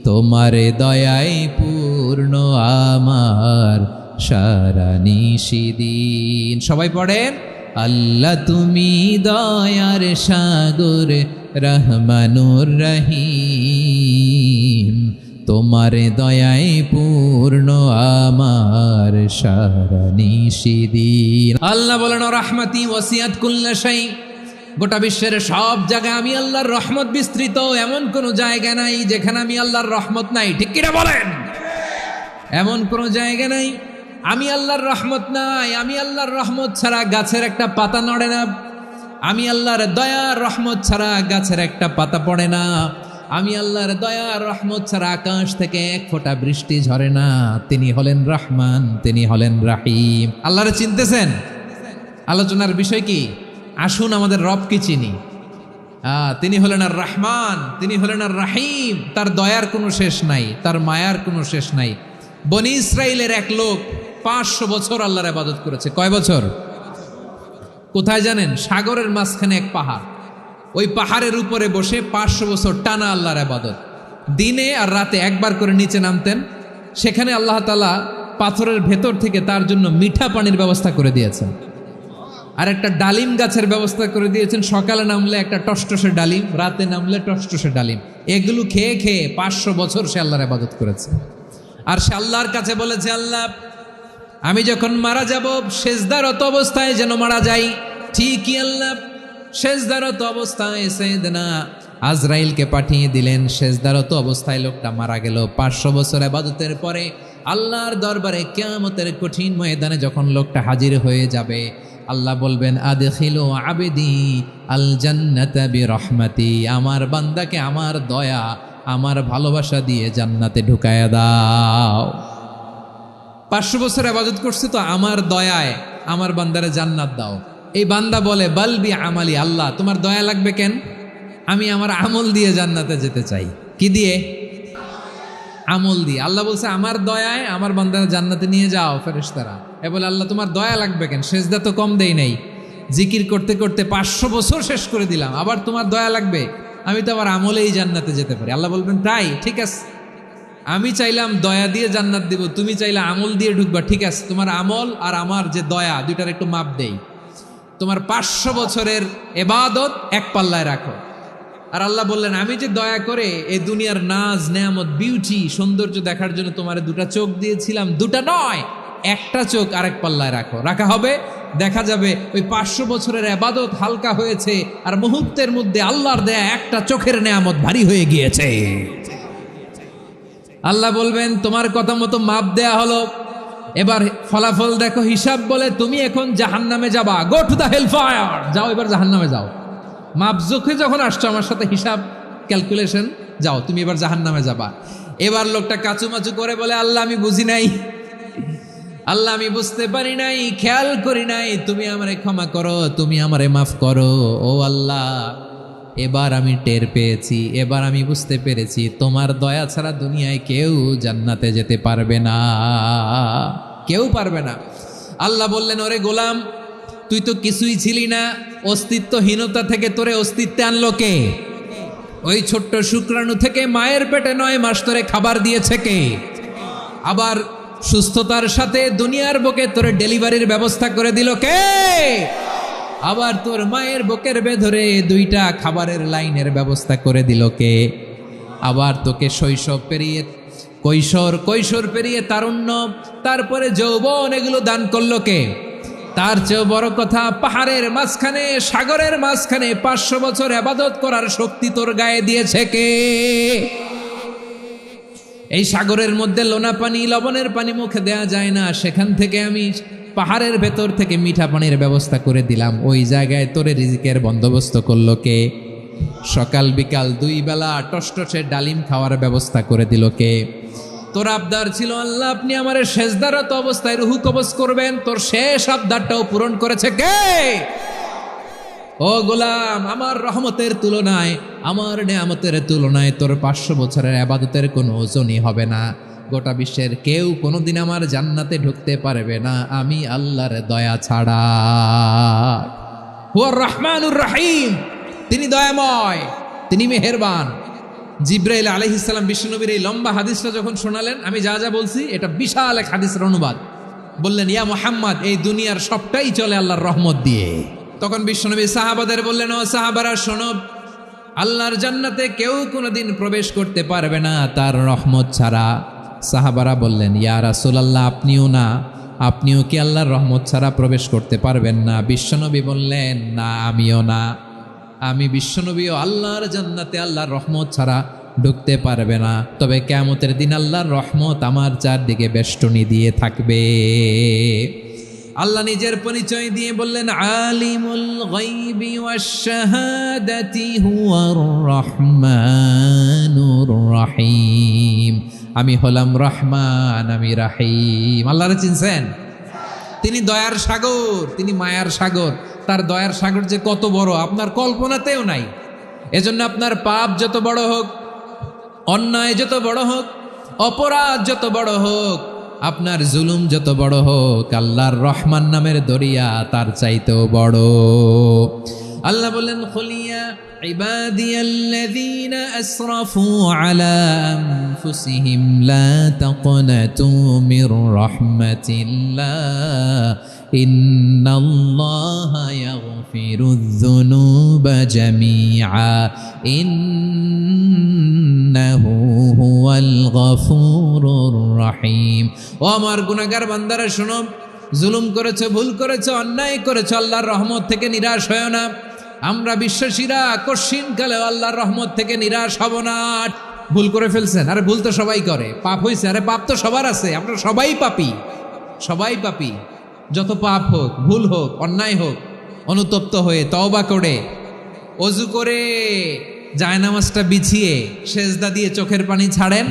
তোমার দয়ায় পূর্ণ আমার সারা নিশিদিন। সবাই পড়েন আল্লাহ তুমি দয়ার সাগর রহমানুর রহিম, তোমার দয়ায় পূর্ণ আমার সারা নিশিদিন। আল্লাহ বলেন রাহমাতি ওয়াসিয়াত কুল্লা শাই। গোটা বিশ্বের সব জায়গায় আমি আল্লাহর রহমত বিস্তৃত, এমন কোনো জায়গা নাই যেখানে আমি আল্লাহর রহমত নাই। ঠিক কিনা বলেন? এমন কোনো জায়গা নাই আমি আল্লাহর রহমত নাই। আমি আল্লাহর রহমত ছাড়া গাছের একটা পাতা নড়ে না। আমি আল্লাহর দয়ার রহমত ছাড়া গাছের একটা পাতা পড়ে না। আমি আল্লাহর দয়ার রহমত ছাড়া আকাশ থেকে 1 ফোঁটা বৃষ্টি ঝরে না। তিনি হলেন রহমান, তিনি হলেন রাহিম। আল্লাহরে চিনতেছেন? আলোচনার বিষয় কি? আসুন আমাদের রবকে চিনি। তিনি হলেন আর রহমান, তিনি হলেন আর রাহিম। তার দয়ার কোনো শেষ নাই, তার মায়ার কোনো শেষ নাই। বনি ইসরাইলের এক লোক 500 বছর আল্লাহর ইবাদত করেছে। কয় বছর? কোথায় জানেন? সাগরের মাঝখানে এক পাহাড়। ওই পাহাড়ের উপরে বসে 500 বছর টানা আল্লাহর ইবাদত, দিনে আর রাতে একবার করে নিচে নামতেন। সেখানে আল্লাহ তাআলা পাথরের ভেতর থেকে তার জন্য মিঠা পানির ব্যবস্থা করে দিয়েছেন, আর একটা ডালিম গাছের ব্যবস্থা করে দিয়েছেন। সকালে নামলে একটা টসটসে ডালিম, রাতে নামলে টসটসে ডালিম। এগুলো খেয়ে খেয়ে 500 বছর সে আল্লাহর ইবাদত করেছে। আর সে আল্লাহর কাছে বলেছে, আল্লাহ আমি যখন মারা যাব সেজদারত অবস্থায় যেন মারা যাই। ঠিকই আল্লাহ সেজদারত অবস্থায় সাইয়েদনা আজরাইলকে পাঠিয়ে দিলেন। সেজদারত অবস্থায় লোকটা মারা গেল। 500 বছর ইবাদতের পরে আল্লাহর দরবারে কিয়ামতের কঠিন ময়দানে যখন লোকটা হাজির হয়ে যাবে, আল্লাহ বলবেন আদখিলু আবদি আল জান্নাতা বিরহমাতি, আমার বান্দাকে আমার দয়া আমার ভালোবাসা দিয়ে জান্নাতে ঢুকায়া দাও। 500 বছর ইবাদত করছে তো আমার দয়ায় আমার বান্দারে জান্নাত দাও। এই বান্দা বলে বালবি আমালি, আল্লাহ তোমার দয়া লাগবে কেন, আমি আমার আমল দিয়ে জান্নাতে যেতে চাই। কি দিয়ে? আমল দিয়ে। আল্লাহ বলছে আমার দয়ায় আমার বান্দারে জান্নাতে নিয়ে যাও ফেরেশতারা। এ বলে আল্লাহ তোমার দয়া লাগবে কেন, সেজদা তো কম দেই নাই, জিকির করতে করতে 500 বছর শেষ করে দিলাম, আবার তোমার দয়া লাগবে, আমি তো আবার আমলেই জান্নাতে যেতে পারি। আল্লাহ বলবেন তাই, ঠিক আছে, আমি চাইলাম দয়া দিয়ে জান্নাত দিব, তুমি চাইলে আমল দিয়ে ঢুকবা, ঠিক আছে, তোমার আমল আর আমার যে দয়া দুইটার একটু মাপ দেই। তোমার 500 বছরের ইবাদত এক পাল্লায় রাখো। আর আল্লাহ বললেন আমি যে দয়া করে এই দুনিয়ার নাজ নেয়ামত বিউটি সৌন্দর্য দেখার জন্য তোমার দুটা চোখ দিয়েছিলাম, দুটা নয় একটা চোখ আরেক পাল্লায় রাখো। রাখা হবে, দেখা যাবে ওই 500 বছরের ইবাদত হালকা হয়েছে আর মুহূর্তের মধ্যে আল্লাহর দেয়া একটা চোখের নেয়ামত ভারী হয়ে গিয়েছে। আল্লাহ বলবেন তোমার কথা মতো মাপ দেয়া হলো, এবার ফলাফল দেখো, হিসাব বলে তুমি এখন জাহান্নামে যাবা, go to the hell fire, যাও এবার জাহান্নামে যাও। মাপ জোখে যখন আসছো আমার সাথে হিসাব ক্যালকুলেশন, যাও তুমি এবার জাহান্নামে যাবা। এবার লোকটা কাচুমাচু করে বলে আল্লাহ আমি বুঝি নাই, আল্লাহ আমি বুঝতে পারি নাই, খেয়াল করি নাই, তুমি আমারে ক্ষমা করো, তুমি আমারে মাফ করো। ও আল্লাহ এবার আমি টের পেয়েছি, এবার আমি বুঝতে পেরেছি তোমার দয়া ছাড়া দুনিয়ায় কেউ জান্নাতে যেতে পারবে না, কেউ পারবে না। আল্লাহ বললেন ওরে গোলাম তুই তো কিছুই ছিলি না, অস্তিত্বহীনতা থেকে তোরে অস্তিত্বে আনলো কে? ওই ছোট্ট শুক্রাণু থেকে মায়ের পেটে 9 মাস ধরে খাবার দিয়েছে কে? আবার সুস্থতার সাথে দুনিয়ার বুকে তোরে ডেলিভারির ব্যবস্থা করে দিল কে? আবার তোর মায়ের বুকের ভেতরে 2টা খাবারের লাইনের ব্যবস্থা করে দিল কে? আবার তোকে শৈশব পেরিয়ে কৈশোর পেরিয়ে তারুণ্য, তারপরে যৌবন, এগুলো দান করলো কে? তার চেয়েও বড় কথা, পাহাড়ের মাঝখানে সাগরের মাঝখানে 500 বছর ইবাদত করার শক্তি তোর গায়ে দিয়েছে কে? এই সাগরের মধ্যে লোনা পানি লবণের পানি মুখে দেয়া যায় না, সেখান থেকে আমি পাহাড়ের ভেতর থেকে মিঠা পানির ব্যবস্থা করে দিলাম। ওই জায়গায় তোরে রিজিকের বন্দোবস্ত করলো কে? সকাল বিকাল 2 বেলা টসটসে ডালিম খাওয়ার ব্যবস্থা করে দিল কে? তোর আবদার ছিল আল্লাহ আপনি আমারে সেজদারত অবস্থায় রুহু কবজ করবেন, তোর শেষ আবদারটাও পূরণ করেছে কে? ও গোলাম আমার রহমতের তুলনায়, আমার নেয়ামতের তুলনায় তোর 500 বছরের ইবাদতের কোনো ওজনই হবে না। গোটা বিশ্বের কেউ কোনোদিন আমার জান্নাতে ঢুকতে পারবে না আমি আল্লাহর দয়া ছাড়া। হুয়ার রহমানুর রহিম, তিনি দয়াময়, তিনি মেহেরবান। জিব্রাইল আলাইহিস সালাম বিশ্বনবীর এই লম্বা হাদিসটা যখন শোনালেন, আমি যা যা বলছি এটা বিশাল এক হাদিসের অনুবাদ, বললেন ইয়া মুহাম্মদ এই দুনিয়ার সবটাই চলে আল্লাহর রহমত দিয়ে। তখন বিশ্বনবী সাহাবাদের বললেন ও সাহাবারা শোনো, আল্লাহর জান্নাতে কেউ কোনোদিন প্রবেশ করতে পারবে না তার রহমত ছাড়া। সাহাবারা বললেন ইয়া রাসূলুল্লাহ আপনিও না, আপনিও কি আল্লাহর রহমত ছাড়া প্রবেশ করতে পারবেন না? বিশ্বনবী বললেন না আমিও না, আমি বিশ্বনবীও আল্লাহর জান্নাতে আল্লাহর রহমত ছাড়া ঢুকতে পারবে না, তবে কিয়ামতের দিন আল্লাহর রহমত আমার চারদিকে বেষ্টনী দিয়ে থাকবে। আল্লাহ নিজের পরিচয় দিয়ে বললেন আলিমুল গায়বি ওয়াশ শাহাদাতি হুয়ার রহমানুর রহিম, আমি হলাম রহমান, আমি রাহিম। আল্লাহরে চিনছেন? তিনি দয়ার সাগর, তিনি মায়ার সাগর। তার দয়ার সাগর যে কত বড় আপনার কল্পনাতেও নাই। এজন্য আপনার পাপ যত বড় হোক, অন্যায় যত বড় হোক, অপরাধ যত বড় হোক, আপনার জুলুম যত বড় হোক, আল্লাহর রহমান নামের দরিয়া তার চাইতেও বড়। আল্লাহ বললেন খুলিয়া عبادي الذين أسرفوا على أنفسهم لا تقنطوا من رحمة الله إن الله يغفر الذنوب جميعا إنه هو الغفور الرحيم ও আমার গুনাহগার বান্দারা শোনো জুলুম করেছো ভুল করেছো অন্যায় করেছো আল্লাহর রহমত থেকে নিরাশ হয়ো না আমরা বিশ্বাসীরা কশিনকালে আল্লাহর রহমত থেকে নিরাশ হব না ভুল করে ফেলছেন আরে ভুল তো সবাই করে পাপ হয়েছে আরে পাপ তো সবার আছে আমরা সবাই পাপী যত পাপ হোক ভুল হোক অন্যায় হোক অনুতপ্ত হয়ে তওবা করে ওযু করে জায়নামাজটা বিছিয়ে সেজদা দিয়ে চোখের পানি ছাড়েন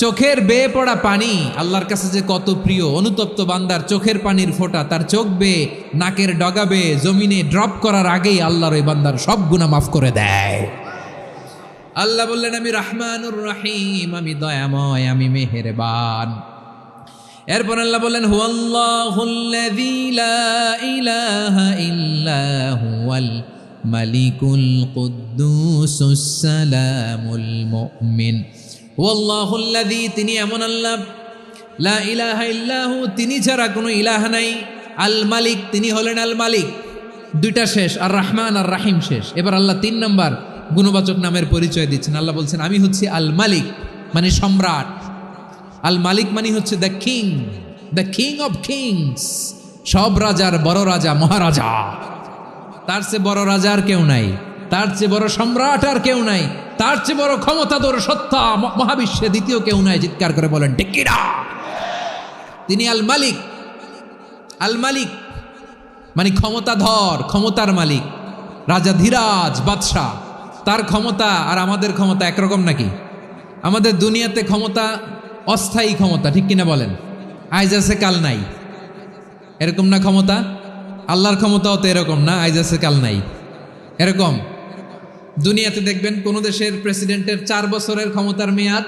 চোখের বেয়ে পড়া পানি আল্লাহর কাছে যে কত প্রিয় অনুতপ্ত বান্দার চোখের পানির ফোঁটা তার চোখ বেয়ে নাকের ডগা বেয়ে জমিনে ড্রপ করার আগেই আল্লাহর ওই বান্দার সব গুনাহ মাফ করে দেয় আল্লাহ বললেন আমি রহমানুর রহিম আমি দয়াময় আমি মেহেরবান এরপর আল্লাহ বললেন হুয়াল্লাহুল্লাযী লা ইলাহা ইল্লা হুয়াল মালিকুল কুদ্দুসুস সালামুল মুমিন হুয়াল্লাহুল্লাযী তিনি এমন আল্লাহ লা ইলাহা ইল্লাহু তিনি ছাড়া কোনো ইলাহ নাই আল মালিক তিনি হলেন আল মালিক দুইটা শেষ আর রহমান আর রাহিম শেষ এবার আল্লাহ 3 নম্বর গুণবাচক নামের পরিচয় দিচ্ছেন আল্লাহ বলছেন আমি হচ্ছি আল মালিক মানে সম্রাট আল মালিক মানে হচ্ছে দ্য কিং অফ কিংস সব রাজার বড় রাজা মহারাজা তার চেয়ে বড় রাজা আর কেউ নাই তার চেয়ে বড় সম্রাট আর কেউ নাই তার চেয়ে বড় ক্ষমতাধর সত্তা মহাবিশ্বে দ্বিতীয় কেউ নাই চিৎকার করে বলেন ঠিক কিনা তিনি আল মালিক মানে ক্ষমতাধর ক্ষমতার মালিক রাজা ধীরাজ বাদশাহ তার ক্ষমতা আর আমাদের ক্ষমতা একরকম নাকি আমাদের দুনিয়াতে ক্ষমতা অস্থায়ী ক্ষমতা ঠিক কিনা বলেন আইজ আছে কাল নাই এরকম না ক্ষমতা আল্লাহর ক্ষমতাও তো এরকম না আইজ আছে কাল নাই এরকম দুনিয়াতে দেখবেন কোন দেশের প্রেসিডেন্টের 4 বছরের ক্ষমতার মেয়াদ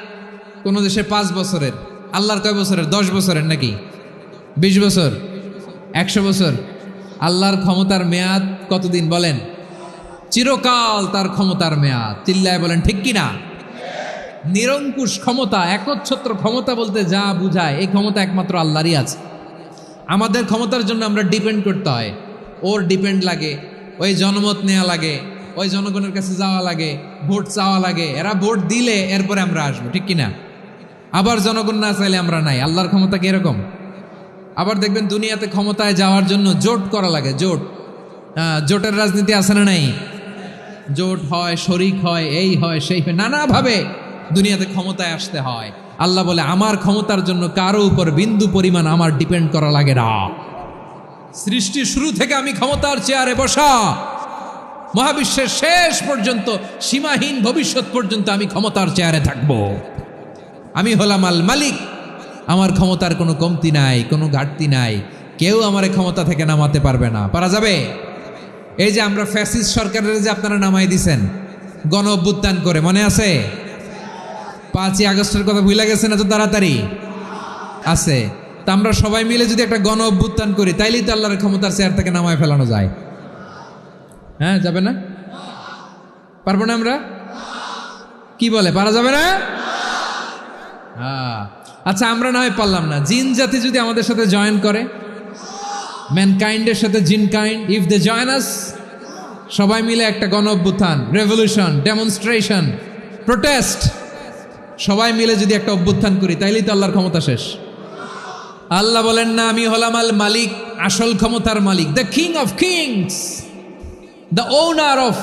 কোন দেশে 5 বছরের আল্লাহর কয় বছরের 10 বছরের নাকি 20 বছর 100 বছর আল্লাহর ক্ষমতার মেয়াদ কতদিন বলেন চিরকাল তার ক্ষমতার মেয়াদ চিল্লায় বলেন ঠিক কিনা নিরঙ্কুশ ক্ষমতা একচ্ছত্র ক্ষমতা বলতে যা বুঝায় এই ক্ষমতা একমাত্র আল্লাহরই আছে আমাদের ক্ষমতার জন্য আমরা ডিপেন্ড করতে হয় ওর ডিপেন্ড লাগে ওই জনমত নেওয়া লাগে ওই জনগণের কাছে যাওয়া লাগে ভোট চাওয়া লাগে এরা ভোট দিলে এরপরে আমরা আসবো ঠিক কিনা আবার জনগণ না চাইলে আমরা নাই আল্লাহর ক্ষমতা কি এরকম আবার দেখবেন দুনিয়াতে ক্ষমতায় যাওয়ার জন্য জোট করা লাগে জোটের রাজনীতি আছে না নাই জোট হয় শরিক হয় এই হয় সেই হয় নানাভাবে দুনিয়াতে ক্ষমতায় আসতে হয় আল্লাহ বলে আমার ক্ষমতার জন্য কারো উপর বিন্দু পরিমাণ আমার ডিপেন্ড করা লাগে না সৃষ্টি শুরু থেকে আমি ক্ষমতার চেয়ারে বসা মহাবিশ্বের শেষ পর্যন্ত সীমাহীন ভবিষ্যৎ পর্যন্ত আমি ক্ষমতার চেয়ারে থাকব আমি হলাম আল মালিক আমার ক্ষমতার কোনো কমতি নাই কোনো ঘাটতি নাই কেউ আমার ক্ষমতা থেকে নামাতে পারবে না পারা যাবে এই যে আমরা ফ্যাসিস্ট সরকারের যে আপনারা নামাই দিছেন গণ অভ্যুত্থান করে মনে আছে 5ই আগস্টের কথা ভুলে গেছেন এত তাড়াতাড়ি আছে তা আমরা সবাই মিলে যদি একটা গণ অভ্যুত্থান করি তাইলেই তো আল্লাহর ক্ষমতার চেয়ার থেকে নামায় ফেলানো যায় হ্যাঁ যাবে না পারবো না আমরা কি বলে পারা যাবে না আচ্ছা আমরা না হয় পারলাম না জিন জাতি যদি আমাদের সাথে জয়েন করে ম্যানকাইন্ডের সাথে জিনকাইন্ড ইফ দে জয়েন আস সবাই মিলে একটা গণ অভ্যুত্থান রেভলিউশন ডেমনস্ট্রেশন প্রোটেস্ট সবাই মিলে যদি একটা অভ্যুত্থান করি তাইলেই তো আল্লাহর ক্ষমতা শেষ আল্লাহ বলেন না আমি হলাম আল মালিক আসল ক্ষমতার মালিক the king of kings the owner of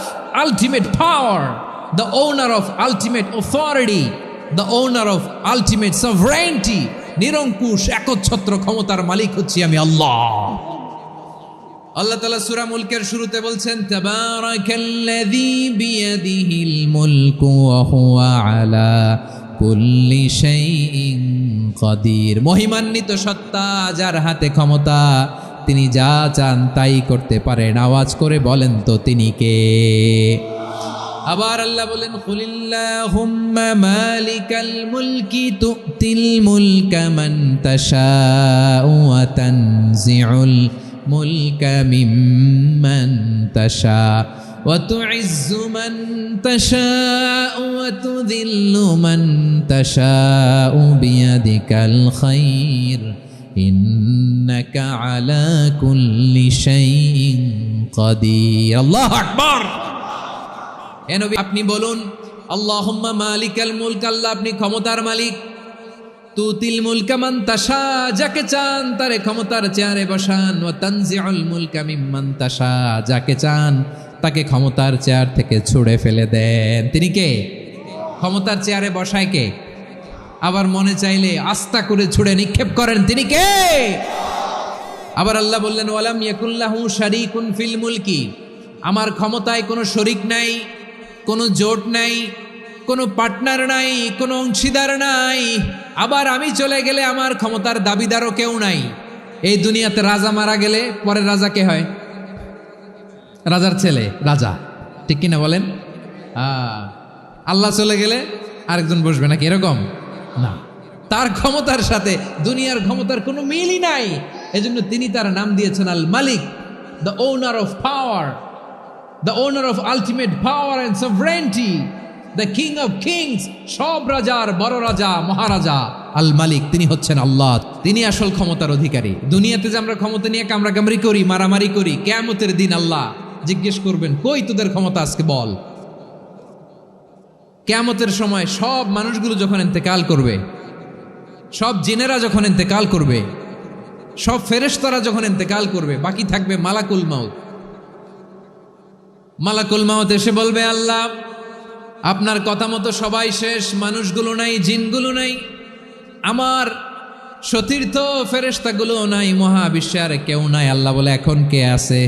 ultimate power the owner of ultimate authority the owner of ultimate sovereignty নিরঙ্কুশ একচ্ছত্র ক্ষমতার মালিক হচ্ছি আমি আল্লাহ আল্লাহ তাআলা সূরা মুলকের শুরুতে বলছেন তাবারাকাল্লাযী বিয়াদিহিল মুলকু ওয়া হুয়া আলা কুল্লি শাইইন কাদির মহিমান্বিত সত্তা যার হাতে ক্ষমতা তিনি যা চান তাই করতে পারেন আওয়াজ করে বলেন তো তিনি কে আবার আল্লাহ বলেন কুলিল্লাহুম্মা মালিকাল মুলকি তুতিল মুলকা মান তাশাউ ওয়া তানজিউল মুলকা মিম্মান তাশা وتعز من تشاء وتذل من تشاء بيدك الخير إنك على كل شيء قدير الله أكبر এ নবী আপনি বলুন আল্লাহুম্মা মালিকাল মুলক আল্লাহ আপনি ক্ষমতার মালিক তুতিল মুলকা মান তাশা যাকে চান তারে ক্ষমতার চেয়ারে বসান ওয়া তানজিউল মুলকা মিম্মান তাশা যাকে চান তাকে ক্ষমতার চেয়ার থেকে ছুঁড়ে ফেলে দেন তিনি কে ক্ষমতার চেয়ারে বসায় কে আবার মনে চাইলে আস্থা করে ছুঁড়ে নিক্ষেপ করেন তিনি কে আবার আল্লাহ বললেন ওয়ালাম ইয়াকুল্লাহু শারীকুন ফিল মুলকি আমার ক্ষমতায় কোনো শরীক নাই কোনো জোট নাই কোনো পার্টনার নাই কোনো অংশীদার নাই আবার আমি চলে গেলে আমার ক্ষমতার দাবিদারও কেউ নাই এই দুনিয়াতে রাজা মারা গেলে পরের রাজা কে হয় রাজার ছেলে রাজা ঠিক কিনা বলেন আল্লাহ চলে গেলে আরেকজন বসবে নাকি এরকম না তার ক্ষমতার সাথে দুনিয়ার ক্ষমতার কোনো মিলই নাই এজন্য তিনি তার নাম দিয়েছেন আল মালিক the owner of power the owner of ultimate power and sovereignty the king of kings সব রাজার বড় রাজা মহারাজা আল মালিক তিনি হচ্ছেন আল্লাহ তিনি আসল ক্ষমতার অধিকারী দুনিয়াতে যে আমরা ক্ষমতা নিয়ে কামড়াকামড়ি করি মারামারি করি কিয়ামতের দিন আল্লাহ জিজ্ঞেস করবেন কই তোদের ক্ষমতা আজকে বল কিয়ামতের সময় সব মানুষগুলো যখন ইন্তেকাল করবে সব জিনেরা যখন ইন্তেকাল করবে সব ফেরেশতারা যখন ইন্তেকাল করবে বাকি থাকবে মালাকুল মাউত মালাকুল মাউত এসে বলবে আল্লাহ আপনার কথা মতো সবাই শেষ মানুষগুলো নাই জিনগুলো নাই আমার সতীর্থ ফেরেশতাগুলো নাই মহাবিশ্বে আর কেউ নাই আল্লাহ বলে এখন কে আছে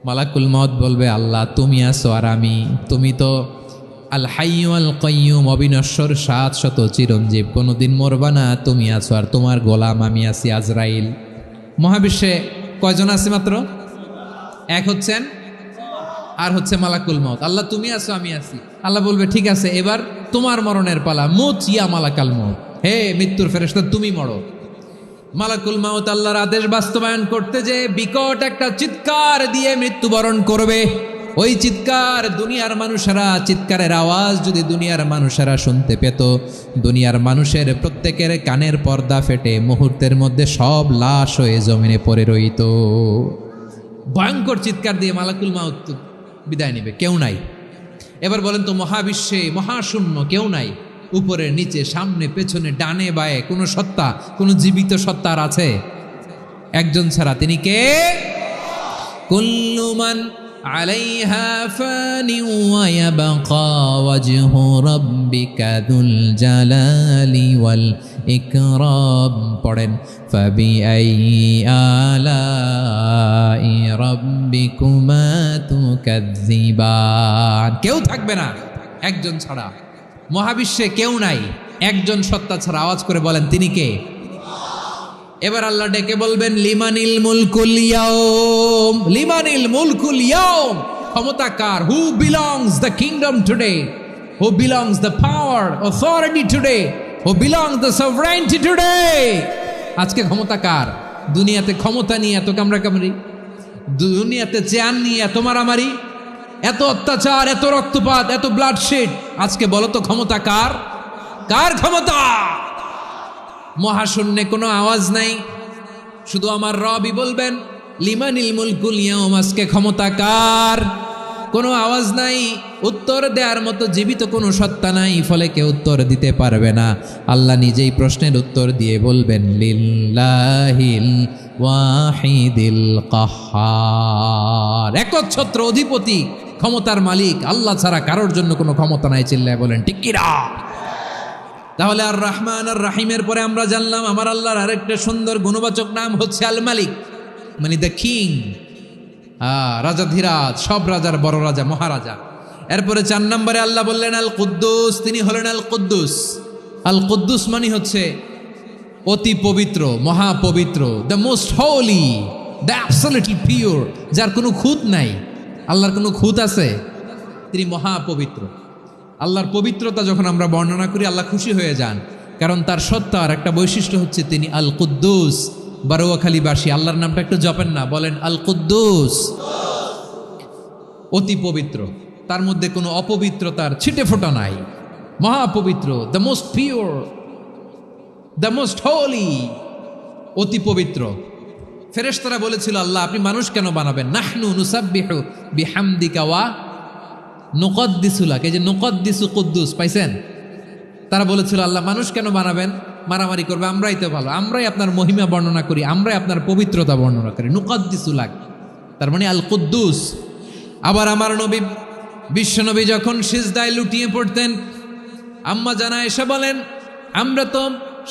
মালাকুল মাউত বলবে আল্লাহ তুমি আছো আর আমি তুমি তো আল হাইয়্যু আল কাইয়্যুম অবিনশ্বর শাশ্বত চিরঞ্জীব কোনোদিন মরবা না তুমি আছো আর তোমার গোলাম আমি আছি আজরাইল মহাবিশ্বে কয়জন আছে মাত্র এক হচ্ছেন আর হচ্ছে মালাকুল মাউত আল্লাহ তুমি আছো আমি আছি আল্লাহ বলবে ঠিক আছে এবার তোমার মরণের পালা মুত ইয়া মালাকাল মাউত হে মৃত্যুর ফেরেশতা তুমি মরো মালাকুল মাউত আল্লাহর আদেশ বাস্তবায়ন করতে যে বিকট একটা চিৎকার দিয়ে মৃত্যুবরণ করবে ওই চিৎকার দুনিয়ার মানুষেরা চিৎকারের আওয়াজ যদি দুনিয়ার মানুষেরা শুনতে পেত দুনিয়ার মানুষের প্রত্যেকের কানের পর্দা ফেটে মুহূর্তের মধ্যে সব লাশ হয়ে জমিনে পড়ে রইত ভয়ঙ্কর চিৎকার দিয়ে মালাকুল মাউত বিদায় নেবে কেউ নাই এবার বলেন তো মহাবিশ্বে মহাশূন্য কেউ নাই উপরে নিচে সামনে পেছনে ডানে বায়ে কোনো সত্তা কোনো জীবিত সত্তার আছে একজন ছাড়া তিনি কে কুল্লু মান আলাইহা ফানি ওয়া ইয়াবকা ওয়াজহু রাব্বিকা যুল জালালি ওয়াল ইকরাম পড়েন ফাবিআইয়ি আলাই রাব্বিকুমা তুকাযযিবান কেউ থাকবে না একজন ছাড়া মহাবিশ্বে কেউ নাই একজন সত্তা ছাড়া আওয়াজ করে বলেন তিনি কে এবার আল্লাহ ডেকে বলবেন লিমানিল মুলকুল ইয়াউম লিমানিল মুলকুল ইয়াউম ক্ষমতা কার who belongs the kingdom today who belongs the power authority today who belongs the sovereignty today আজকে ক্ষমতা কার দুনিয়াতে ক্ষমতা নিয়ে এত কামড়াকামড়ি দুনিয়াতে চেয়ার নিয়ে এত মারামারি এত অত্যাচার এত রক্তপাত এত ব্লাডশেড আজকে বলো তো ক্ষমতা কার কার ক্ষমতা মহাশূন্যে কোনো আওয়াজ নাই শুধু আমার রবই বলবেন লিমানিল মুলকুল ইয়াউম আজকে ক্ষমতা কার কোনো আওয়াজ নাই উত্তর দেওয়ার মতো জীবিত কোনো সত্তা নাই ফলে কেউ উত্তর দিতে পারবে না আল্লাহ নিজেই প্রশ্নের উত্তর দিয়ে বলবেন লিল্লাহিল ওয়াহিদিল কাহ্হার একচ্ছত্র অধিপতি ক্ষমতার মালিক আল্লাহ ছাড়া কারোর জন্য কোনো ক্ষমতা নাই চিল্লায় বলেন ঠিক কিনা তাহলে আর রহমান আর রাহিমের পরে আমরা জানলাম আমার আল্লাহর আরেকটা সুন্দর গুণবাচক নাম হচ্ছে আল মালিক মানে দ্য কিং রাজাধিরাজ সব রাজার বড় রাজা মহারাজা এরপরে 4 নম্বরে আল্লাহ বললেন আল কুদ্দুস তিনি হলেন আল কুদ্দুস আল কুদ্দুস মানে হচ্ছে অতি পবিত্র মহাপবিত্র the most holy the absolutely pure যার কোনো খুঁত নাই আল্লাহর কোনো খুঁত আছে তিনি মহাপবিত্র আল্লাহর পবিত্রতা যখন আমরা বর্ণনা করি আল্লাহ খুশি হয়ে যান কারণ তার সত্তার একটা বৈশিষ্ট্য হচ্ছে তিনি আল কুদ্দুস বারোয়াখালীবাসী আল্লাহর নামটা একটু জপেন না বলেন আল কুদ্দুস অতি পবিত্র, তার মধ্যে কোনো অপবিত্রতার ছিটে ফোঁটা নাই, মহাপবিত্র, the most pure, the most holy, অতি পবিত্র। ফেরেশতারা বলেছিল, আল্লাহ আপনি মানুষ কেন বানাবেন? নাহনু নুসাব্বিহু বিহামদিকা ওয়া নুকদ্দিসু লাক, এই যে নুকদ্দিসু কুদ্দুস পাইছেন? তারা বলেছিল, আল্লাহ মানুষ কেন বানাবেন? মারামারি করবে, আমরাই তো ভালো, আমরাই আপনার মহিমা বর্ণনা করি, আমরাই আপনার পবিত্রতা বর্ণনা করি। নুকদ্দিসু লাক তার মানে আল কুদ্দুস। আবার আমার নবী বিশ্বনবী যখন সিজদায় লুটিয়ে পড়তেন, আম্মা জানা এসে বলেন, আমরা তো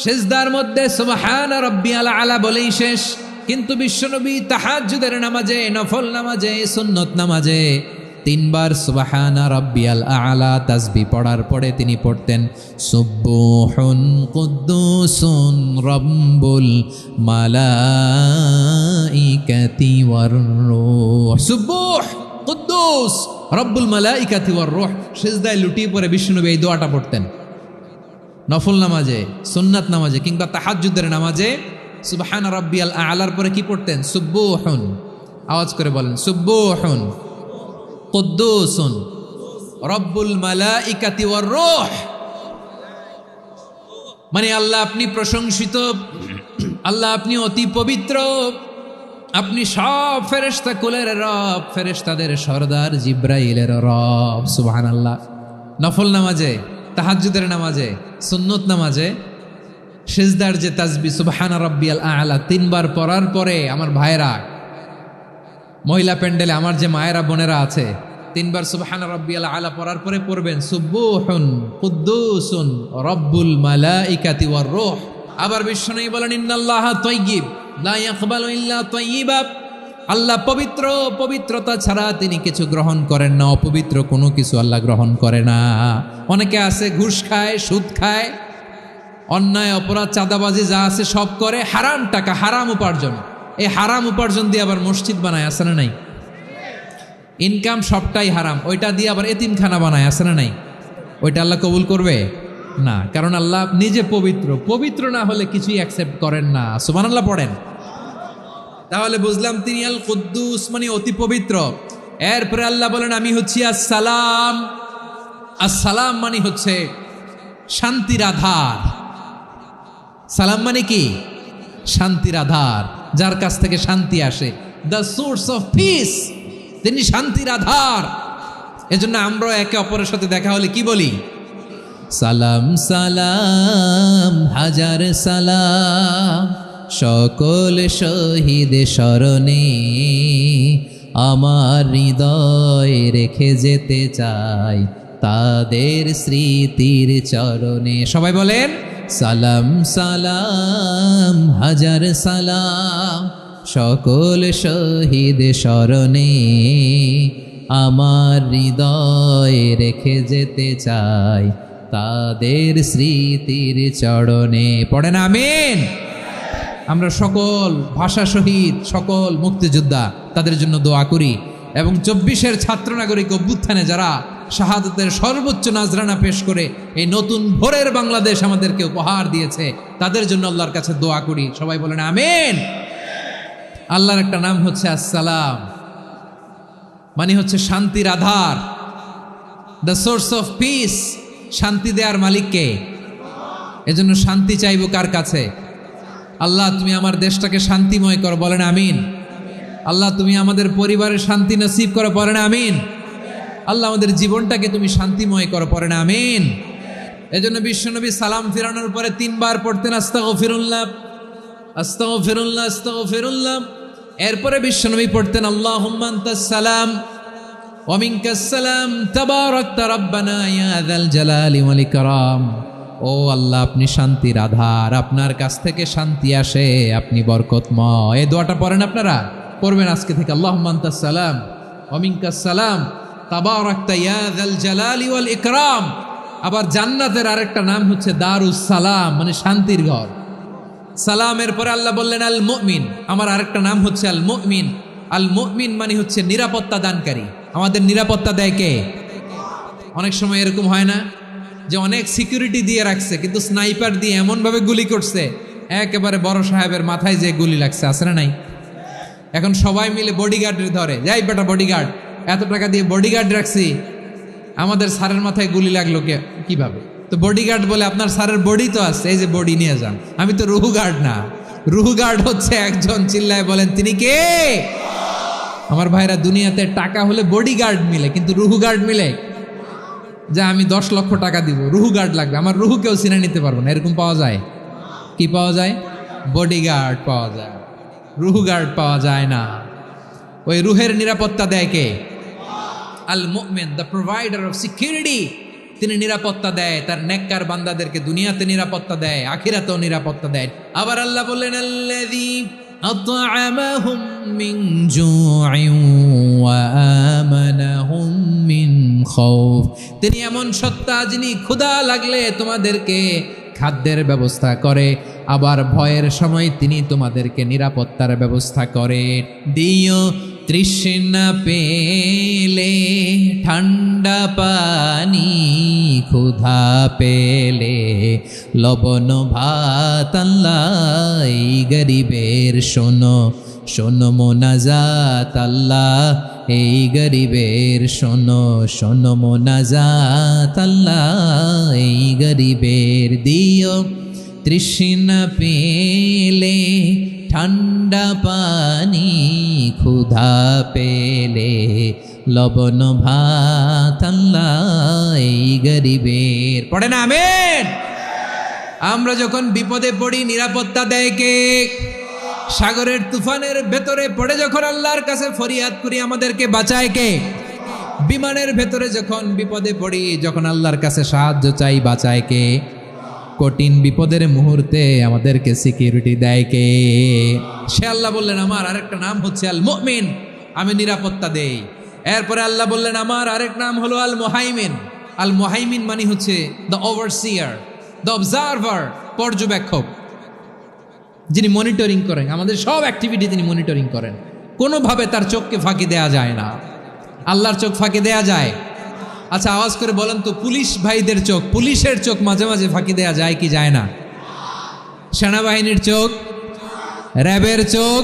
সিজদার মধ্যে সুবহান রাব্বিয়াল আলা বলেই শেষ, কিন্তু বিশ্বনবী তাহাজ্জুদের নামাজে, নফল নামাজে, সুন্নত নামাজে 3 বার সুবহানা রাব্বিয়াল আলা তাসবিহ পড়ার পরে তিনি পড়তেন সুবহুন কুদ্দুসুন রাব্বুল মালাইকাতি ওয়ার রূহ। সুবহ কুদ্দুস রব্বুল মালাইকাতি ওয়ার রূহ। সিজদায় লুটিয়ে পড়ে বিশ্বনবী এই দোয়াটা পড়তেন নফল নামাজে, সুন্নাত নামাজে কিংবা তাহাজ্জুদের নামাজে। সুবহানা রাব্বিয়াল আলার পরে কি পড়তেন? সুবহুন, আওয়াজ করে বলেন, সুবহুন কুদ্দুসুন রব্বুল মালাইকাতি ওয়ার রূহ। মানে আল্লাহ আপনি প্রশংসিত, আল্লাহ আপনি অতি পবিত্র, আপনি সব ফেরেশতা কুলের রব, ফেরেশতাদের সরদার জিব্রাইলের রব। সুবহানাল্লাহ। নফল নামাজে, তাহাজ্জুদের নামাজে, সুন্নত নামাজে সিজদার যে তাসবিহ সুবহানা রাব্বিয়াল আলা 3 বার পড়ার পরে আমার ভাইরা, মহিলা প্যান্ডেলে আমার যে মায়েরা বোনেরা আছে, 3 বার সুবহানা রাব্বিয়াল আলা পড়ার পরে পড়বেন সুবহুন কুদ্দুসুন রব্বুল মালাইকাতি ওয়ার রূহ। আবার বিশ্বনবী বলেন, ইন্নাল্লাহা তাইয়্যিব লা ইয়াকবালু ইল্লা তাইয়্যিবা। আল্লাহ পবিত্র, পবিত্রতা ছাড়া তিনি কিছু গ্রহণ করেন না, অপবিত্র কোনো কিছু আল্লাহ গ্রহণ করে না। অনেকে আছে ঘুষ খায়, সুদ খায়, অন্যায় অপরাধ চাঁদাবাজি যা আছে সব করে, হারাম টাকা, হারাম উপার্জন। এই হারাম উপার্জন দিয়ে আবার মসজিদ বানায়, আছে না নাই? ইনকাম সবটাই হারাম, ওইটা দিয়ে আবার এতিমখানা বানায়, আছে না নাই? ওইটা আল্লাহ কবুল করবে না, কারণ আল্লাহ নিজে পবিত্র, পবিত্র না হলে কিছুই অ্যাকসেপ্ট করেন না। সুবহানাল্লাহ পড়েন। তাহলে বুঝলাম তিনি আল কুদ্দুস মানে অতি পবিত্র। এরপরে আল্লাহ বলেন, আমি হচ্ছি আসসালাম। আসসালাম মানে হচ্ছে শান্তির আধার। সালাম মানে কি? শান্তির আধার, যার কাছ থেকে শান্তি আসে, দ্য সোর্স অফ পিস। তিনি শান্তির আধার। এজন্য আমরা একে অপরের সাথে দেখা হলে কি বলি? সালাম সালাম হাজার সালাম, সকল শহীদ স্মরণে আমার হৃদয় রেখে যেতে চাই তাদের স্মৃতির চরণে। সবাই বলেন, সালাম সালাম হাজার সালাম, সকল শহীদ স্মরণে আমার হৃদয় রেখে যেতে চাই তাদের স্মৃতির চরণে। পড়েন আমিন। আমরা সকল ভাষা শহীদ, সকল মুক্তিযোদ্ধা, তাদের জন্য দোয়া করি এবং 24-এর ছাত্র নাগরিক অভ্যুত্থানে যারা শাহাদাতের সর্বোচ্চ নাজরানা পেশ করে এই নতুন ভোরের বাংলাদেশ আমাদেরকে উপহার দিয়েছে, তাদের জন্য আল্লাহর কাছে দোয়া করি। সবাই বলেন আমিন। আল্লাহর একটা নাম হচ্ছে আসসালাম, মানে হচ্ছে শান্তির আধার, দ্য সোর্স অফ পিস। শান্তি দেওয়ার মালিককে। এজন্য শান্তি চাইব কার কাছে? আল্লাহ তুমি আমার দেশটাকে শান্তিময় করো, বলেন আমিন। আল্লাহ তুমি আমাদের পরিবারের শান্তি নসিব করো, বলেন আমিন। আল্লাহ আমাদের জীবনটাকে তুমি শান্তিময় করো, পড়েন আমিন। এজন্য বিশ্বনবী সালাম ফিরানোর পরে 3 বার পড়তেন আস্তাগফিরুল্লাহ, আস্তাগফিরুল্লাহ, আস্তাগফিরুল্লাহ। এরপরে বিশ্বনবী পড়তেন আল্লাহুম্মা আনতাস সালাম ওয়া মিনকাস সালাম তাবারাকতা রাব্বানা ইয়া যাল জালালি ওয়াল ইকরাম। ও আল্লাহ আপনি শান্তির আধার, আপনার কাছ থেকে শান্তি আসে, আপনি বরকতময়। এই দোয়াটা পড়েন, আপনারা পড়বেন আজকে থেকে। আল্লাহুম্মা আনতাস সালাম ওয়া মিনকাস সালাম তাবারাকতা ইয়া যাল জালালি ওয়াল ইকরাম। আবার জান্নাতের আরেকটা নাম হচ্ছে দারুস সালাম, মানে শান্তির ঘর। সালামের পরে আল্লাহ বললেন আল মুমিন, আমার আরেকটা নাম হচ্ছে আল মুমিন। আল মুমিন মানে হচ্ছে নিরাপত্তা দানকারী। আমাদের নিরাপত্তা দেয় কে? অনেক সময় এরকম হয় না যে অনেক সিকিউরিটি দিয়ে রাখছে, কিন্তু স্নাইপার দিয়ে এমনভাবে গুলি করছে একেবারে বড় সাহেবের মাথায় যে গুলি লাগছে, আছে না নাই? এখন সবাই মিলে বডিগার্ডের ধরে, যাই বেটা বডিগার্ড, এত টাকা দিয়ে বডিগার্ড রাখছি, আমাদের স্যারের মাথায় গুলি লাগলো কিভাবে? তো বডিগার্ড বলে আপনার স্যারের বডি তো আছে, এই যে বডি নিয়ে যান। আমি তো রুহু গার্ড না, রুহু গার্ড হচ্ছে একজন, চিল্লায় বলেন তিনি কে? আমার ভাইরা, দুনিয়াতে টাকা হলে বডিগার্ড মিলে, কিন্তু রুহু গার্ড মিলে? যে আমি 10 লক্ষ টাকা দিব, রুহু গার্ড লাগবে, আমার রুহু কেউ চিনে নিতে পারবো না, এরকম পাওয়া যায়? কি পাওয়া যায়? বডিগার্ড পাওয়া যায়, রুহু গার্ড পাওয়া যায় না। ওই রুহের নিরাপত্তা দেয় কে? আল মুমিন, দ্য প্রোভাইডার অফ সিকিউরিটি। তিনি নিরাপত্তা দেয় তার নেককার বান্দাদেরকে, দুনিয়াতে নিরাপত্তা দেয়, আখিরাতেও নিরাপত্তা দেয়। আবার আল্লাহ বললেন আল্লাযী আত'আমাহুম মিন জু'ইন ওয়া আমানাহুম মিন খাউফ। তিনি এমন সত্তা যিনি ক্ষুধা লাগলে তোমাদেরকে খাদ্যের ব্যবস্থা করে, আবার ভয়ের সময় তিনি তোমাদেরকে নিরাপত্তার ব্যবস্থা করে। দিও তৃষ্ণা পেলে ঠান্ডা পানি, ক্ষুধা পেলে লবণ ভাত, আল্লাহ এই গরিবের শোনো শোনো মোনাজাত, আল্লাহ এই গরিবের শোনো শোনো মোনাজাত, আল্লাহ এই গরিবের। দিও তৃষ্ণা পেলে ঠান্ডা পানি, ক্ষুধা পেলে লবণ ভাত, আল্লাহ এই গরিবের। পড়ে না আমিন? আমরা যখন বিপদে পড়ি নিরাপত্তা দেয় কে? সাগরের তুফানের ভেতরে পড়ে যখন আল্লাহর কাছে ফরিয়াদ করি আমাদেরকে বাঁচায় কে? বিমানের ভেতরে যখন বিপদে পড়ি, যখন আল্লাহর কাছে সাহায্য চাই, বাঁচায় কে? কঠিন বিপদের মুহূর্তে আমাদেরকে সিকিউরিটি দেয় কে? সে আল্লাহ বললেন আমার আরেকটা নাম হচ্ছে আল মুমিন, আমি নিরাপত্তা দেই। এরপরে আল্লাহ বললেন আমার আরেক নাম হলো আল মুহাইমিন। আল মুহাইমিন মানে হচ্ছে দ্য ওভারসিয়ার, দ্য অবজারভার, পর্যবেক্ষক, যিনি মনিটরিং করেন আমাদের সব অ্যাক্টিভিটি, তিনি মনিটরিং করেন। কোনোভাবে তার চোখকে ফাঁকি দেয়া যায় না। আল্লাহর চোখ ফাঁকি দেয়া যায়? আচ্ছা আওয়াজ করে বলেন তো, পুলিশ ভাইদের চোখ, পুলিশের চোখ মাঝে মাঝে ফাঁকি দেয়া যায় কি যায় না? সেনাবাহিনীর চোখ, র্যাবের চোখ,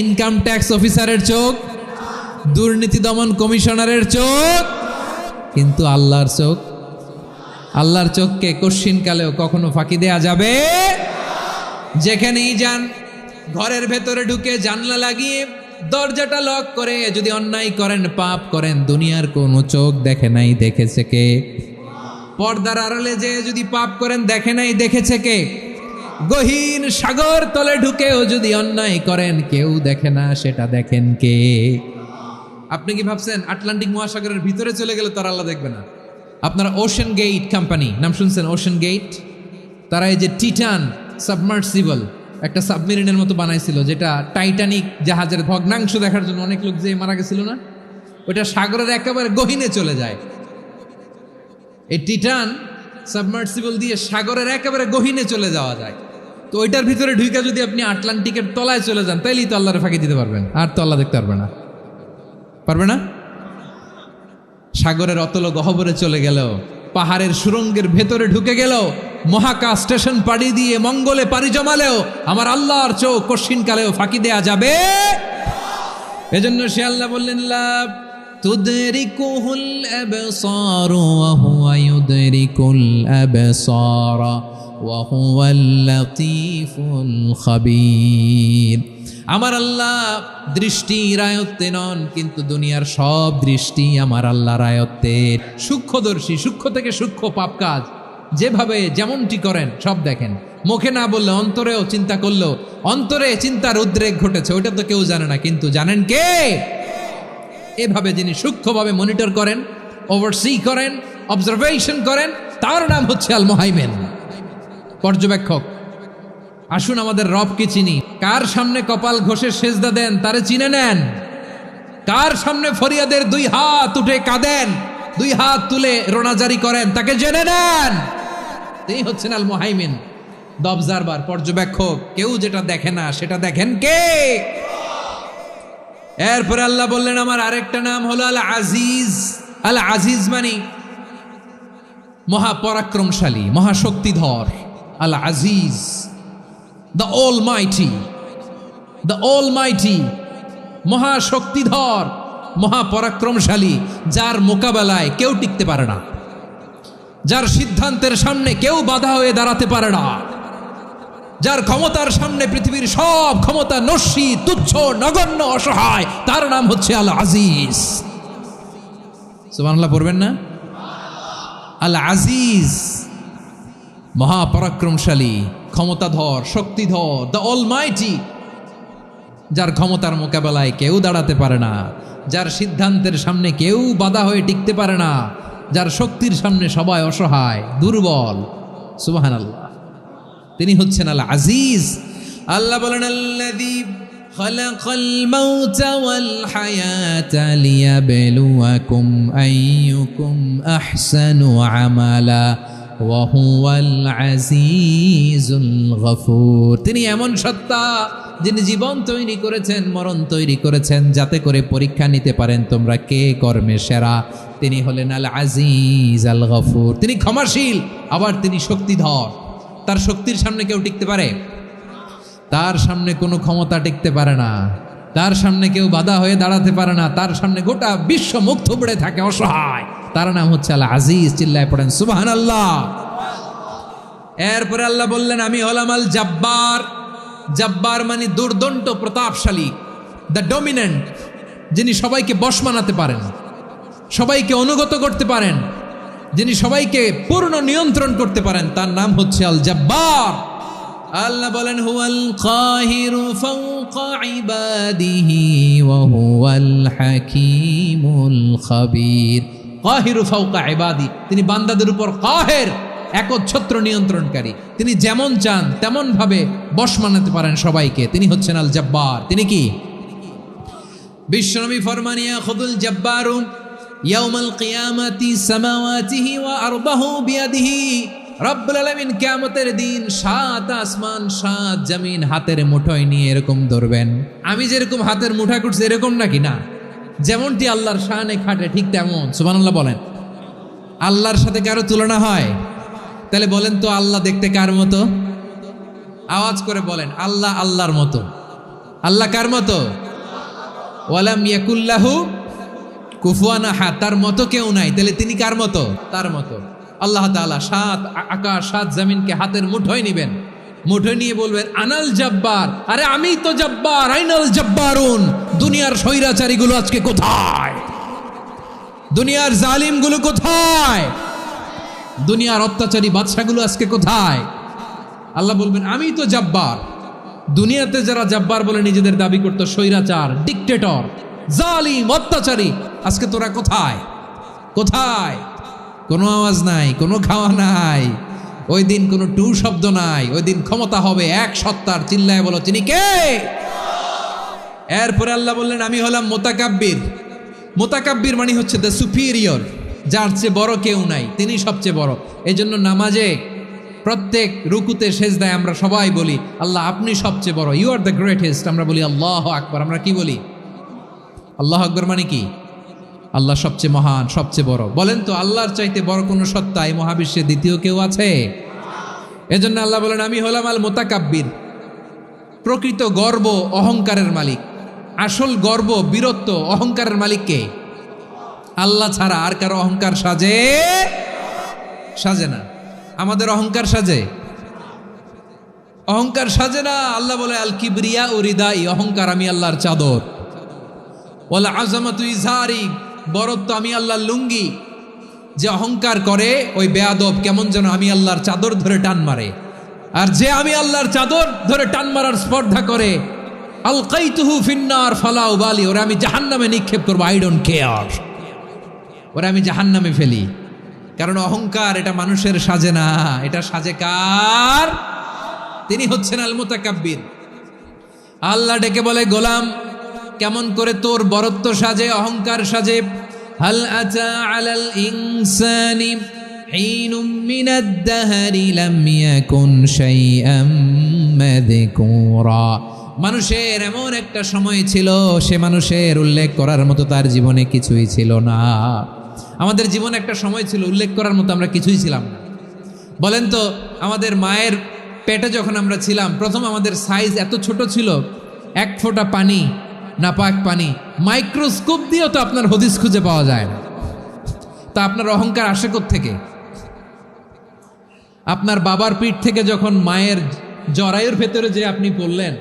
ইনকাম ট্যাক্স অফিসারের চোখ, দুর্নীতি দমন কমিশনারের চোখ, কিন্তু আল্লাহর চোখ, আল্লাহর চোখকে কশ্চিনকালেও কখনো ফাঁকি দেয়া যাবে? যেখানেই যান, ঘরের ভেতরে ঢুকে জানলা লাগিয়ে দরজাটা লক করে যদি অন্যায় করেন, পাপ করেন, দুনিয়ার কোনো চোখ দেখে নাই, দেখেছে কে? পর্দার আড়ালে যে যদি পাপ করেন, দেখে নাই, দেখেছে কে? গহীন সাগর তলে ঢুকেও যদি অন্যায় করেন, কেউ দেখে না, সেটা দেখেন কে? আপনি কি ভাবছেন আটলান্টিক মহাসাগরের ভিতরে চলে গেলে তারা আল্লাহ দেখবে না? আপনারা ওশেন গেট কোম্পানি নাম শুনছেন? ওশেন গেট, তারা এই যে টিটান সাবমার্সিবল একটা সাবমেরিনের মতো বানাইছিল, যেটা টাইটানিক জাহাজের ভগ্নাংশ দেখার জন্য অনেক লোক যে মারা গেছিল না, ওটা সাগরের একেবারে গহীনে চলে যায়। এই টিটান সাবমার্সিবল দিয়ে সাগরের একেবারে গহীনে চলে যাওয়া যায়। তো ওইটার ভিতরে ঢুকে যদি আপনি আটলান্টিকের তলায় চলে যান, তাইলেই তো আল্লাহরে ফাঁকি দিতে পারবেন, আর তো আল্লাহ দেখতে পারবে না। পারবে না? সাগরের অতল গহ্বরে চলে গেল, পাহাড়ের সুরঙ্গের ভেতরে ঢুকে গেল, মহাকাশ স্টেশন পাড়ি দিয়ে মঙ্গলে পাড়ি জমালেও আমার আল্লাহর চোখ কশ্চিনকালেও ফাঁকি দেয়া যাবে? এজন্য সে আল্লাহ বললেন লা তুদরিকুহুল আবসার ওয়া হুয়া ইউদরিকুল আবসার ওয়া হুয়াল লাতীফুল খাবীর। আমার আল্লাহ দৃষ্টির আয়ত্তে নন, কিন্তু দুনিয়ার সব দৃষ্টি আমার আল্লাহর আয়ত্তে। সূক্ষ্মদর্শী, সূক্ষ্ম থেকে সূক্ষ্ম পাপ কাজ যেভাবে যেমনটি করেন সব দেখেন। মুখে না বললে অন্তরেও চিন্তা করলেও অন্তরে চিন্তার উদ্রেক ঘটেছে, ওইটা তো কেউ জানে না, কিন্তু জানেন কে? এভাবে যিনি সূক্ষ্মভাবে মনিটর করেন, ওভারসি করেন, অবজারভেশন করেন, তার নাম হচ্ছে আল মুহাইমিন, পর্যবেক্ষক। আসুন আমাদের রবকে চিনি। কার সামনে কপাল ঘষে সেজদা দেন তারে চিনে নেন। কার সামনে ফরিয়াদের 2 হাত উঠে কাঁদেন, 2 হাত তুলে রোনাজারি করেন, তাকে জেনে নেন। তিনি হচ্ছেন আল মুহাইমিন, দ্য অবজারভার, পর্যবেক্ষক। কেউ যেটা দেখে না সেটা দেখেন কে? এরপরে আল্লাহ বললেন আমার আরেকটা নাম হলো আল আজিজ। আল আজিজ মানে মহাপরাক্রমশালী, মহাশক্তিধর। আল আজিজ, দ্য অলমাইটি, দ্য অলমাইটি, মহাশক্তিধর, মহাপরাক্রমশালী, যার মোকাবেলায় কেউ টিকতে পারে না, যার সিদ্ধান্তের সামনে কেউ বাধা হয়ে দাঁড়াতে পারে না, যার ক্ষমতার সামনে পৃথিবীর সব ক্ষমতা নস্যি, তুচ্ছ, নগণ্য, অসহায়, তার নাম হচ্ছে আল আজিজ। সুবহানাল্লাহ পড়বেন না? আল আজিজ, মহাপরাক্রমশালী, ক্ষমতাধর, শক্তিধর, দ্য অলমাইটি, যার ক্ষমতার মোকাবেলায় কেউ দাঁড়াতে পারে না, যার সিদ্ধান্তের সামনে কেউ বাধা হয়ে টিকতে পারে না, যার শক্তির সামনে সবাই অসহায়, দুর্বল। সুবহানাল্লাহ, তিনি হচ্ছেন আল আজিজ। আল্লাহ বলেন আল্লাযী খালাকাল মাউতা ওয়াল হায়াতা লিয়াবলুয়াকুম আইয়ুকুম আহসানু আমালা ওয়া হুয়াল আজিজুল গফুর। তিনি এমন সত্তা যিনি জীবন তৈরি করেছেন, মরণ তৈরি করেছেন, যাতে করে পরীক্ষা নিতে পারেন তোমরা কে কর্মে সেরা। তিনি হলেন আল আজিজ আল গফুর। তিনি ক্ষমাশীল, আবার তিনি শক্তিধর। তার শক্তির সামনে কেউ টিকতে পারে? তার সামনে কোনো ক্ষমতা টিকতে পারে না, তার সামনে কেউ বাধা হয়ে দাঁড়াতে পারে না, তার সামনে গোটা বিশ্ব মুখ থুবড়ে থাকে, অসহায়। তার নাম হচ্ছে আল আজিজ। চিল্লায় পড়েন সুবহানাল্লাহ। এরপরে আল্লাহ বললেন আমি হলাম আল জাব্বার। জাব্বার মানে দুর্দণ্ড, প্রতাপশালী, দ্য ডমিনেন্ট, যিনি সবাইকে বশ মানাতে পারেন, সবাইকে অনুগত করতে পারেন, যিনি সবাইকে পূর্ণ নিয়ন্ত্রণ করতে পারেন, তার নাম হচ্ছে আল জাব্বার। আল্লাহ বলেন হুয়াল কাহিরু ফাওকা ইবাদিহি ওয়া হুয়াল হাকীমুল খাবীর। কাহিরু ফাওকা ইবাদি, তিনি বান্দাদের উপর কাহের, একচ্ছত্র নিয়ন্ত্রণকারী। তিনি যেমন চান তেমন ভাবে বশ মানাতে পারেন সবাইকে। তিনি হচ্ছেন আল জাব্বার। তিনি কি? বিশ্বনবী ফরমানিয়া খুদুল জাব্বারুন ইয়াউমাল কিয়ামাতি সামাওয়াতিহি ওয়া আরদাহু বিয়াদিহি। রব্বুল আলামিন কিয়ামতের দিন 7 আসমান 7 জমিন হাতের মুঠোয় নিয়ে এরকম ধরবেন। আমি যেরকম হাতের মুঠা করছি এরকম নাকি? না, যেমনটি আল্লাহর শানে খাটে ঠিক তেমন। সুবহানাল্লাহ বলেন। আল্লাহর সাথে কারো তুলনা হয়? তাহলে বলেন তো আল্লাহ দেখতে কার মতো? আওয়াজ করে বলেন, আল্লাহ আল্লাহর মতো। আল্লাহ কার মতো? ওয়ালাম ইয়াকুল্লাহু কুফুয়ান আহাদ, তার মতো কেউ নাই। তাহলে তিনি কার মতো? তার মতো। আল্লাহ তাআলা 7 আকাশ 7 জমিনকে হাতের মুঠোয় নিবেন, মুঠোয় নিয়ে বলবেন আনাল জাব্বার। আরে আমি তো জাব্বার, আইনাল জাব্বারুন। দুনিয়ার স্বৈরাচারীগুলো আজকে কোথায়? দুনিয়ার জালিমগুলো কোথায়? দুনিয়ার অত্যাচারী বাদশাগুলো আজকে কোথায়? আল্লাহ বলবেন আমি তো জাব্বার। দুনিয়াতে যারা জাব্বার বলে নিজেদের দাবি করতো, স্বৈরাচার, ডিক্টেটর, জালিম, অত্যাচারী, আজকে তোরা কোথায়? কোথায়? কোনো আওয়াজ নাই, কোনো খাওয়া নাই, ওই দিন কোনো টু শব্দ নাই। ওই দিন ক্ষমতা হবে এক সত্তার। চিল্লায় বলো তিনি কে? এরপরে আল্লাহ বললেন আমি হলাম মুতাকাব্বির। মুতাকাব্বির মানে হচ্ছে দ্য সুপিরিয়র, যার চেয়ে বড় কেউ নাই, তিনি সবচেয়ে বড়। এই জন্য নামাজে প্রত্যেক রুকুতে সেজদায় আমরা সবাই বলি আল্লাহ আপনি সবচেয়ে বড়, ইউ আর দ্য গ্রেটেস্ট। আমরা বলি আল্লাহু আকবার। আমরা কি বলি? আল্লাহু আকবার মানে কি? আল্লাহ সবচেয়ে মহান, সবচেয়ে বড়। বলেন তো আল্লাহর চাইতে বড় কোনো সত্তা এই মহাবিশ্বে দ্বিতীয় কেউ আছে? এজন্য আল্লাহ বলেন আমি হলাম আল মুতাকাব্বির। প্রকৃত গর্ব অহংকারের মালিক। আসল গর্ব, বীরত্ব, অহংকারের মালিক কে? আল্লাহ ছাড়া আর কারো অহংকার সাজে? সাজে না। আমাদের অহংকার সাজে? অহংকার সাজে না। আল্লাহ বলে আল কিবরিয়া ও রিদাই, অহংকার আমি আল্লাহর চাদর। ওয়াল আযামাতু ইজারি, বরত্ব আমি আল্লাহর লুঙ্গি। যে অহংকার করে ওই বেয়াদব কেমন যেন আমি আল্লাহর চাদর ধরে টান মারে। আর যে আমি আল্লাহর চাদর ধরে টান মারার স্পর্ধা করে, আলকাইতুহু ফিন্নার ফালা উবালি, ওরা আমি জাহান্নামে নিক্ষেপ করবো, আই ডোন্ট কেয়ার, ওরা আমি জাহান্নামে ফেলি। কারণ অহংকার এটা মানুষের সাজে না, এটা সাজে কার? তিনি হচ্ছেন আল মুতাকাব্বির। আল্লাহ ডেকে বলে গোলাম কেমন করে তোর বরত্ব সাজে, অহংকার সাজে? হাল আতা আলাল ইনসানি হিনুম মিনাদ দাহরি লাম ইয়াকুন শাইআম মাযকুরা। মানুষের এমন একটা সময় ছিল, সে মানুষের উল্লেখ করার মতো তার জীবনে কিছুই ছিল না। আমাদের জীবনে একটা সময় ছিল উল্লেখ করার মতো আমরা কিছুই ছিলাম না। বলেন তো আমাদের মায়ের পেটে যখন আমরা ছিলাম, প্রথম আমাদের সাইজ এত ছোট ছিল, 1 ফোঁটা পানি নাপাক পানি, মাইক্রোস্কোপ দিয়েও তো আপনার হদিস খুঁজে পাওয়া যায় না। তা আপনার অহংকার আসে কোত্থেকে? আপনার বাবার পিঠ থেকে যখন মায়ের জরায়ুর ভেতরে যে আপনি পড়লেন,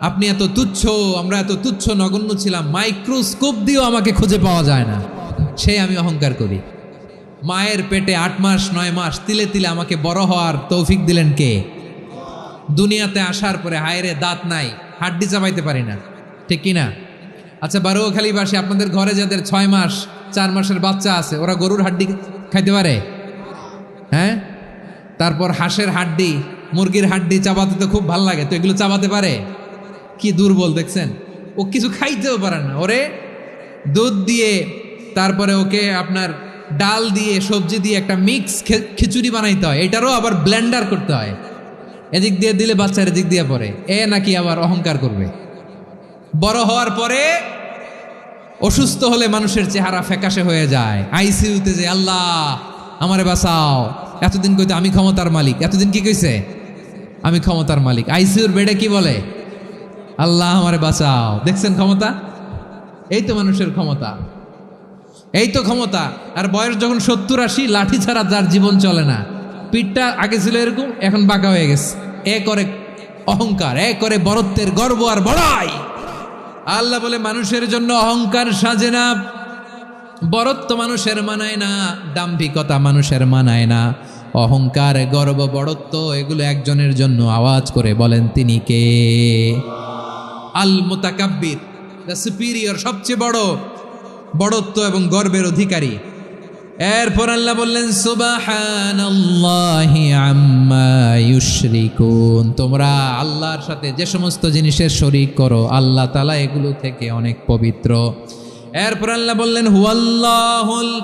আপনি এত তুচ্ছ, আমরা এত তুচ্ছ নগণ্য ছিলাম, মাইক্রোস্কোপ দিয়েও আমাকে খুঁজে পাওয়া যায় না, সেই আমি অহংকার করি। মায়ের পেটে 8 মাস 9 মাস তিলে তিলে আমাকে বড় হওয়ার তৌফিক দিলেন কে? দুনিয়াতে আসার পরে হায়রে দাঁত নাই, হাড্ডি চাবাইতে পারি না, ঠিক কিনা? আচ্ছা, বারোখালীবাসী, আপনাদের ঘরে যাদের 6 মাস 4 মাসের বাচ্চা আছে, ওরা গরুর হাড্ডি খাইতে পারে? হ্যাঁ। তারপর হাঁসের হাড্ডি, মুরগির হাড্ডি চাবাতে তো খুব ভাল লাগে, তো এগুলো চাবাতে পারে? কি দুর্বল দেখছেন, ও কিছু খাইতেও পারে না। ওরে দুধ দিয়ে, তারপরে ওকে আপনার ডাল দিয়ে, সবজি দিয়ে একটা মিক্স খিচুড়ি বানাইতে হয়, এটারও আবার ব্লেন্ডার করতে হয়, এদিক দিয়ে দিলে বাচ্চার এদিক দিয়ে পড়ে। এ নাকি আবার অহংকার করবে। বড় হওয়ার পরে অসুস্থ হলে মানুষের চেহারা ফ্যাকাশে হয়ে যায়, আইসিইউতে যে আল্লাহ আমারে বাঁচাও, এতদিন কইতে আমি ক্ষমতার মালিক, এতদিন কি কইছে? আমি ক্ষমতার মালিক। আইসিইউর বেডে কি বলে? আল্লাহ আমারে বাঁচাও। দেখছেন ক্ষমতা? এই তো মানুষের ক্ষমতা, এই তো ক্ষমতা। আর বয়স যখন 70-80, লাঠি ছাড়া যার জীবন চলে না, পিঠটা আগে ছিল এরকম, এখন বাঁকা হয়ে গেছে। এ করে অহংকার, এ করে বড়ত্বের গর্ব আর বড়াই। আল্লাহ বলে মানুষের জন্য অহংকার সাজে না, বড়ত্ব মানুষের মানায় না, দাম্ভিকতা মানুষের মানায় না, অহংকার গর্ব বড়ত্ব এগুলো একজনের জন্য। আওয়াজ করে বলেন তিনি কে? আল মুতাকাব্বির, দ্য সুপিরিয়র, সবচেয়ে বড় বড়ত্ব এবং গর্বের অধিকারী। এরপর আল্লাহ বললেন সুবহানাল্লাহি আম্মা ইউশরিকুন, তোমরা আল্লাহর সাথে যে সমস্ত জিনিসের শরীক করো, আল্লাহ তাআলা এগুলো থেকে অনেক পবিত্র। এরপর আল্লাহ বললেন হুয়াল্লাহুল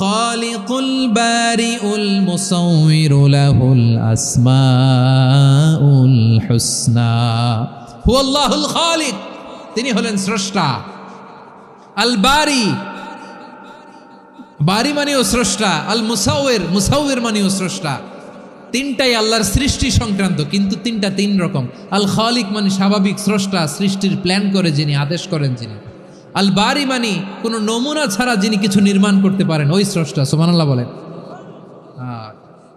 খালিকুল বারিউল মুসাউবিরু লাহুল আসমাউল হুসনা। হুয়াল্লাহুল খালিক, তিনি হলেন স্রষ্টা। আল বারি, বারি মানেও স্রষ্টা। আল মুসাউবির, মুসাউবির মানেও স্রষ্টা। তিনটাই আল্লাহর সৃষ্টি সংক্রান্ত, কিন্তু তিনটা তিন রকম। আল খালিক মানে স্বাভাবিক স্রষ্টা, সৃষ্টির প্ল্যান করে যিনি, আদেশ করেন যিনি। আল বারি মানে কোনো নমুনা ছাড়া যিনি কিছু নির্মাণ করতে পারেন, ওই স্রষ্টা। সুবহানাল্লাহ বলেন।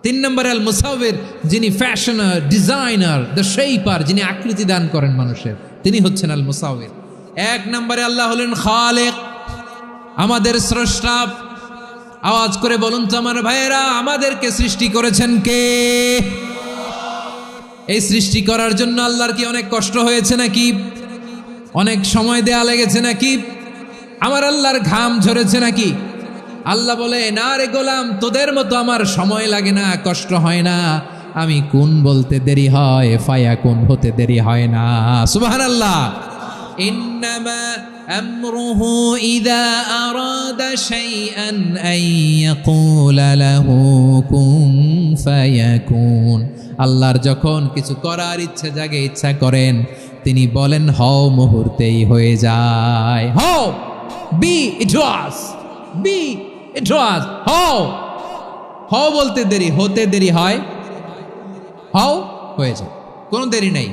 3 নম্বরে আল মুসাউবির, যিনি ফ্যাশনার, ডিজাইনার, দ্য শেপার, যিনি আকৃতি দান করেন মানুষের, তিনি হচ্ছেন আল মুসাউবির। 1 নম্বরে আল্লাহ হলেন খালেক, আমাদের স্রষ্টা। আওয়াজ করে বলুন তো আমার ভাইয়েরা, আমাদেরকে সৃষ্টি করেছেন কে? এই সৃষ্টি করার জন্য আল্লাহর কি অনেক কষ্ট হয়েছে নাকি? অনেক সময় দেয়া লেগেছে নাকি? আমার আল্লাহর ঘাম ঝরেছে নাকি? আল্লাহ বলে, না রে গোলাম, তোদের মতো আমার সময় লাগে না, কষ্ট হয় না। আমি কোন বলতে দেরি হয়, ফায়াকুন হতে দেরি হয় না। সুবহানাল্লাহ। ইন্নামা আমরুহু ইযা আরাদা শাইআন আন ইয়াকুলা লাহু কুন ফায়াকুন। আল্লাহর যখন কিছু করার ইচ্ছা জাগে, ইচ্ছা করেন, তিনি বলেন হও, মুহূর্তেই হয়ে যায়। হও, বি ইট ওয়াজ, বি ইট ওয়াজ। হও, হও বলতে দেরি, হতে দেরি হয়, হও হয়ে যায়, কোনো দেরি নাই।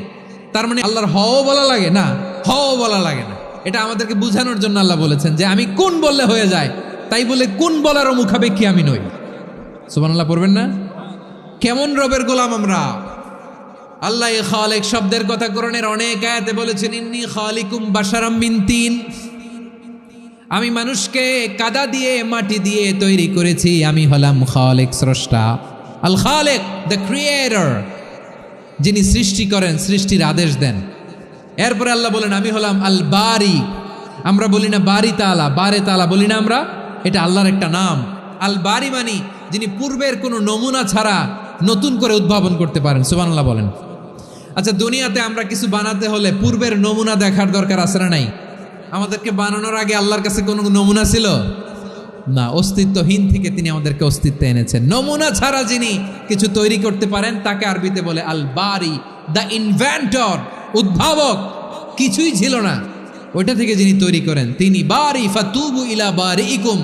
তার মানে আল্লাহর হও বলা লাগে না, হও বলা লাগে না। এটা আমাদেরকে বুঝানোর জন্য আল্লাহ বলেছেন যে আমি কোন বললে হয়ে যায়, তাই বলে কোন বলারও মুখাপেক্ষী আমি নই। সুবহানাল্লাহ পড়বেন না? কেমন রবের গোলাম আমরা। আল্লাহ খালিক শব্দের কথা কোরআনের অনেক আয়াতে বলেছেন, ইন্নী খালিকুম বাশারাম মিন তিন, আমি মানুষকে কাদা দিয়ে মাটি দিয়ে তৈরি করেছি, আমি হলাম খালিক স্রষ্টা। আল খালিক, দ্য ক্রিয়েটর, যিনি সৃষ্টি করেন, সৃষ্টির আদেশ দেন। এরপরে আল্লাহ বলেন আমি হলাম আল বারি। আমরা বলি না বারি তাআলা, বারে তাআলা বলি না আমরা, এটা আল্লাহর একটা নাম। আল বারি মানি যিনি পূর্বের কোনো নমুনা ছাড়া নতুন করে উদ্ভাবন করতে পারেন। সুবহানাল্লাহ বলেন। আচ্ছা, দুনিয়াতে আমরা কিছু বানাতে হলে পূর্বের নমুনা দেখার দরকার আছে না নাই? আমাদেরকে বানানোর আগে আল্লাহর কাছে কোনো নমুনা ছিল না, অস্তিত্বহীন থেকে তিনি আমাদেরকে অস্তিত্বে এনেছেন। নমুনা ছাড়া যিনি কিছু তৈরি করতে পারেন তাকে আরবিতে বলে আল বারি, দ্য ইনভেন্টর, উদ্ভাবক। কিছুই ছিল না, ওইটা থেকে যিনি তৈরি করেন তিনি বারি। ফাতুবু ইলা বারিইকুম,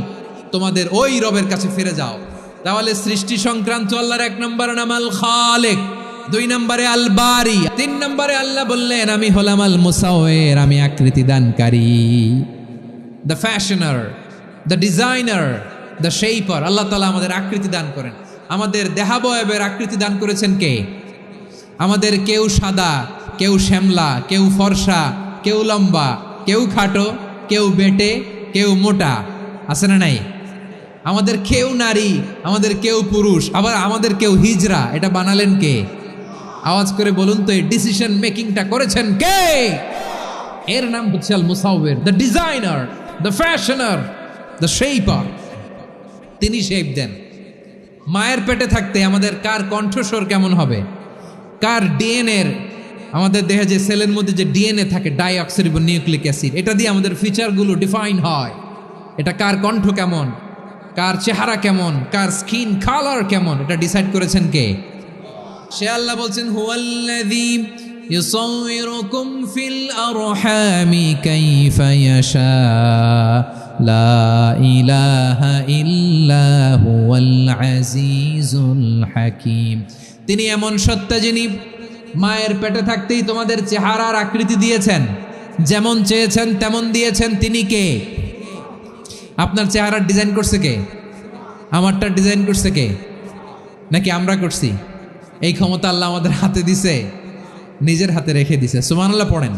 তোমাদের ওই রবের কাছে ফিরে যাও। তাহলে সৃষ্টি সংক্রান্ত আল্লাহর 1 নম্বর নাম আল খালিক, 2 নম্বরে আল বারি, 3 নম্বরে আল্লাহ বললেন আমি হলাম আল মুসাওয়ির, আমি আকৃতি দানকারী, the fashioner, the designer, the shaper. Allah তাআলা আমাদের আকৃতি দান করেন। আমাদের দেহাবয়বের আকৃতি দান করেছেন কে? আমাদের কেউ সাদা, কেউ শ্যামলা, কেউ ফর্সা, কেউ লম্বা, কেউ খাটো, কেউ বেটে, কেউ মোটা, আছে না নাই? আমাদের কেউ নারী, আমাদের কেউ পুরুষ, আবার আমাদের কেউ হিজড়া। এটা বানালেন কে? আওয়াজ করে বলুন তো, এই ডিসিশন মেকিংটা করেছেন কে? এর নাম হচ্ছে আল মুসাওয়ির, the designer, the fashioner, the shaper. তিনি শেপ দেন। মায়ের পেটে থাকতে আমাদের কার কণ্ঠস্বর কেমন হবে, কার ডিএনএ, আমাদের দেহে যে সেলের মধ্যে যে ডিএনএ থাকে, ডাইঅক্সিরিবো নিউক্লিক অ্যাসিড, এটা দিয়ে আমাদের ফিচারগুলো ডিফাইন হয়। এটা কার কণ্ঠ কেমন, কার চেহারা কেমন, কার স্কিন কালার কেমন, এটা ডিসাইড করেছেন কে? সে আল্লাহ বলছেন হুয়াল্লাযী ইউসাউইরুকুম ফিল আরহামি কাইফা ইয়াশা লা ইলাহা ইল্লা হুয়াল আজিজুল হাকীম। তিনি এমন সত্তা যিনি মায়ের পেটে থাকতেই তোমাদের চেহারার আকৃতি দিয়েছেন, যেমন চেয়েছেন তেমন দিয়েছেন। তিনি কে? আপনার চেহারার ডিজাইন করছে কে? আমারটা ডিজাইন করছে কে? নাকি আমরা করছি? এই ক্ষমতা আল্লাহ আমাদের হাতে দিছে, নিজের হাতে রেখে দিছে। সুবহানাল্লাহ পড়েন।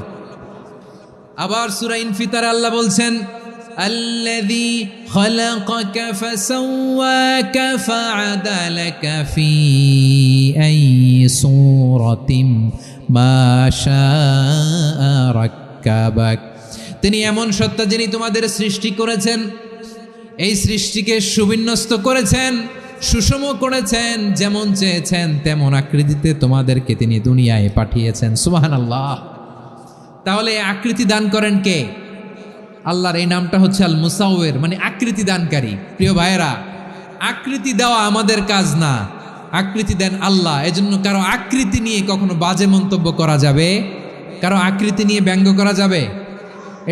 আবার সূরা ইনফিতারে আল্লাহ বলছেন আল্লাযী খালাকাকা ফাসাওয়াকা ফাআদালাকা ফি আইয়ি সূরাতিন মা শাআ রাক্কাবাক। তিনি এমন সত্তা যিনি তোমাদের সৃষ্টি করেছেন, এই সৃষ্টিকে সুবিন্যস্ত করেছেন, সুষম করেছেন, যেমন চেয়েছেন তেমন আকৃতিতে তোমাদেরকে তিনি দুনিয়ায় পাঠিয়েছেন। সুবহানাল্লাহ। তাহলে আকৃতি দান করেন কে? আল্লাহর এই নামটা হচ্ছে আল মুসাওয়ির, মানে আকৃতি দানকারী। প্রিয় ভাইয়েরা, আকৃতি দেওয়া আমাদের কাজ না, আকৃতি দেন আল্লাহ। এজন্য কারো আকৃতি নিয়ে কখনো বাজে মন্তব্য করা যাবে, কারো আকৃতি নিয়ে ব্যঙ্গ করা যাবে।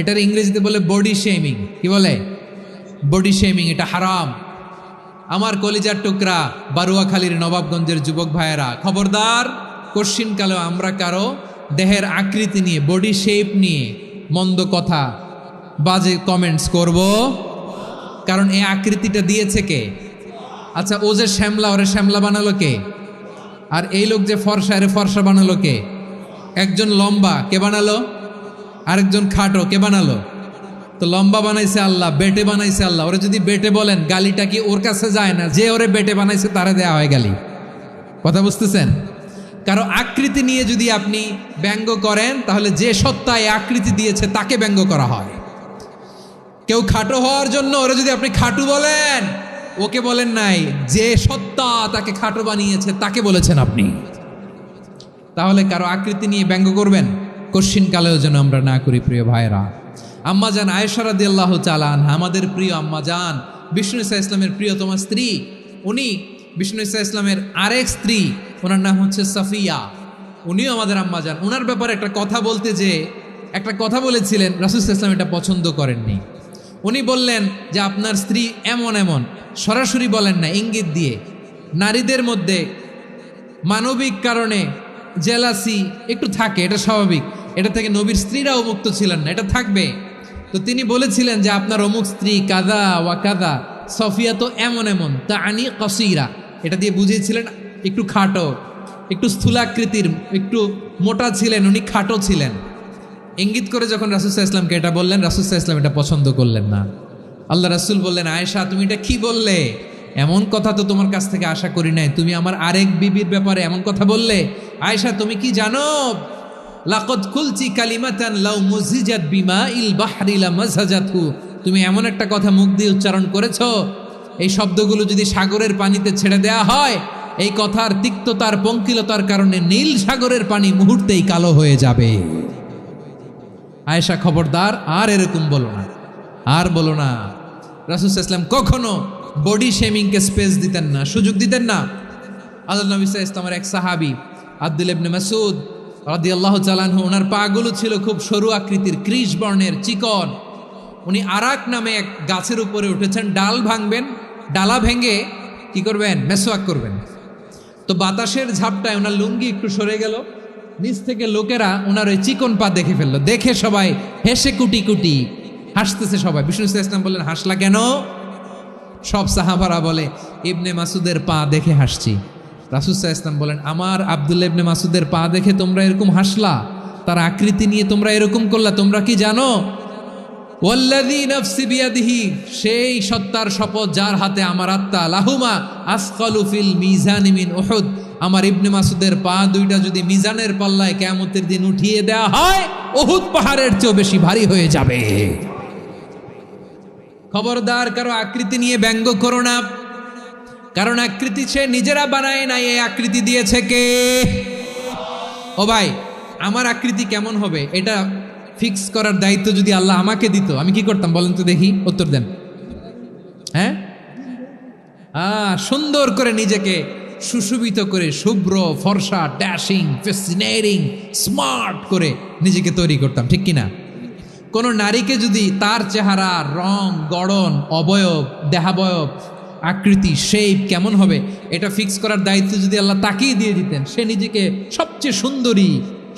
এটার ইংরেজিতে বলে বডি শেমিং। কি বলে? Body shaming. এটা হারাম। আমার কলিজার টুকরা বারুয়াখালীর নবাবগঞ্জের যুবক ভাইয়েরা, খবরদার, কোশ্চিনকালেও আমরা কারো দেহের আকৃতি নিয়ে, বডি শেপ নিয়ে মন্দ কথা, বাজে কমেন্টস করব, কারণ এই আকৃতিটা দিয়েছে কে? আচ্ছা, ও যে শ্যামলা, ওরে শ্যামলা বানালো কে? আর এই লোক যে ফর্সা, এরে ফর্সা বানালো কে? একজন লম্বা, কে বানালো? আরেকজন খাটো, কে বানালো? তো লম্বা বানাইছে আল্লাহ, বেটে বানাইছে আল্লাহ। ওরে যদি বেটে বলেন, গালিটা কি ওর কাছে যায় না? যে ওরে বেটে বানাইছে তারে দেয়া হয় গালি। কথা বুঝতেছেন? কারো আকৃতি নিয়ে যদি আপনি ব্যঙ্গ করেন, তাহলে যে সত্তা এই আকৃতি দিয়েছে তাকে ব্যঙ্গ করা হয়। কেউ খাটো হওয়ার জন্য ওরে যদি আপনি খাটু বলেন, ওকে বলেন নাই, যে সত্তা তাকে খাটো বানিয়েছে তাকে বলেছেন আপনি। তাহলে কারো আকৃতি নিয়ে ব্যঙ্গ করবেন, কোশ্চিনকালেও যেন আমরা না করি। প্রিয় ভাইরা, আম্মাজান আয়েশা রাদিয়াল্লাহু তাআলা আনহা, আমাদের প্রিয় আম্মাজান, বিষ্ণু ইসা ইসলামের প্রিয়তমা স্ত্রী, উনি বিষ্ণু ইসা ইসলামের আরেক স্ত্রী, ওনার নাম হচ্ছে সাফিয়া, উনিও আমাদের আম্মাজান। ওনার ব্যাপারে একটা কথা বলতে যে একটা কথা বলেছিলেন, রাসূল সাল্লাল্লাহু আলাইহি ওয়াসাল্লাম এটা পছন্দ করেননি। উনি বললেন যে আপনার স্ত্রী এমন এমন, সরাসরি বলেন না, ইঙ্গিত দিয়ে। নারীদের মধ্যে মানবিক কারণে জেলাসি একটু থাকে, এটা স্বাভাবিক। এটা থেকে নবীর স্ত্রীরাও মুক্ত ছিলেন না, এটা থাকবে। তো তিনি বলেছিলেন যে আপনার অমুক স্ত্রী কাদা ওয়া কাদা, সফিয়া তো এমন এমন, তা আনি কসিরা, এটা দিয়ে বুঝিয়েছিলেন একটু খাটো, একটু স্থূলাকৃতির, একটু মোটা ছিলেন, উনি খাটো ছিলেন। ইঙ্গিত করে যখন রাসূল সাল্লাল্লাহু আলাইহি ওয়াসাল্লামকে এটা বললেন, রাসূল সাল্লাল্লাহু আলাইহি ওয়াসাল্লাম এটা পছন্দ করলেন না। আল্লাহ রাসূল বললেন, আয়েশা তুমি এটা কি বললে? এমন কথা তো তোমার কাছ থেকে আশা করি নাই। তুমি আমার আরেক বিবির ব্যাপারে এমন কথা বললে। আয়েশা তুমি কি জানো, লাকাদ কুলতি কালিমাতান লাউ মুজিজাত বিমাইল বাহরি লামাজাজাতহু, তুমি এমন একটা কথা মুখ দিয়ে উচ্চারণ করেছো, এই শব্দগুলো যদি সাগরের পানিতে ছেড়ে দেয়া হয়, এই কথার তিক্ততার, পঙ্কিলতার কারণে নীল সাগরের পানি মুহূর্তেই কালো হয়ে যাবে। আয়েশা খবরদার, আর এরকম বলো না, আর বলো না। রাসূল সাল্লাল্লাহু আলাইহি ওয়াসাল্লাম কখনো বডি শেমিংকে স্পেস দিতেন না, সুযোগ দিতেন না। আল্লাহ নবী সাল্লাল্লাহু আলাইহি ওয়াসাল্লামের এক সাহাবী আব্দুল্লাহ ইবনে মাসউদ রাদিয়াল্লাহু তাআলা আনহু, ওনার পাগুলো ছিল খুব সরু আকৃতির, কৃষ বর্ণের, চিকন। উনি আরাক নামে এক গাছের উপরে উঠেছেন, ডাল ভাঙবেন, ডালা ভেঙে কি করবেন? মেসওয়াক করবেন। তো বাতাসের ঝাপটায় ওনার লুঙ্গি একটু সরে গেল, নিচ থেকে লোকেরা ওনার ওই চিকন পা দেখে ফেললো। দেখে সবাই হেসে কুটি কুটি হাসতেছে সবাই। বিষ্ণু ইসলাম বললেন, হাসলা কেন? সব সাহাবারা বলে, ইবনে মাসুদের পা দেখে হাসছি। রাসূল সাল্লাল্লাহু আলাইহি ওয়াসাল্লাম বলেন, আমার আব্দুল্লাহ ইবনে মাসুদের পা দেখে তোমরা এরকম হাসলা, তার আকৃতি নিয়ে তোমরা এরকম করলা, তোমরা কি জানো? ওয়াল্লাযী নাফসি বিয়াদিহি, সেই সত্তার শপথ যার হাতে আমার আত্মা, লাহুমা আসকালু ফিল মিজানি মিন উহুদ, আমার ইবনে মাসুদের পা দুইটা যদি মিজানের পাল্লায় কিয়ামতের দিন উঠিয়ে দেওয়া হয়, উহুদ পাহাড়ের চেয়েও বেশি ভারী হয়ে যাবে। খবরদার কারো আকৃতি নিয়ে ব্যঙ্গ করো না, কারণ আকৃতি সে নিজেরা বানায় নাই, এই আকৃতি দিয়েছে কে? ও ভাই, আমার আকৃতি কেমন হবে এটা ফিক্স করার দায়িত্ব যদি আল্লাহ আমাকে দিত, আমি কি করতাম বলেন তো দেখি, উত্তর দেন। হ্যাঁ, সুন্দর করে নিজেকে সুশোভিত করে, শুভ্র ফর্সা, ড্যাশিং, ফ্যাসিনেটিং, স্মার্ট করে নিজেকে তৈরি করতাম, ঠিক কিনা? কোন নারীকে যদি তার চেহারা, রং, গড়ন, অবয়ব, দেহাবয়ব, আকৃতি, শেপ কেমন হবে এটা ফিক্স করার দায়িত্ব যদি আল্লাহ তাকেই দিয়ে দিতেন, সে নিজেকে সবচেয়ে সুন্দরী,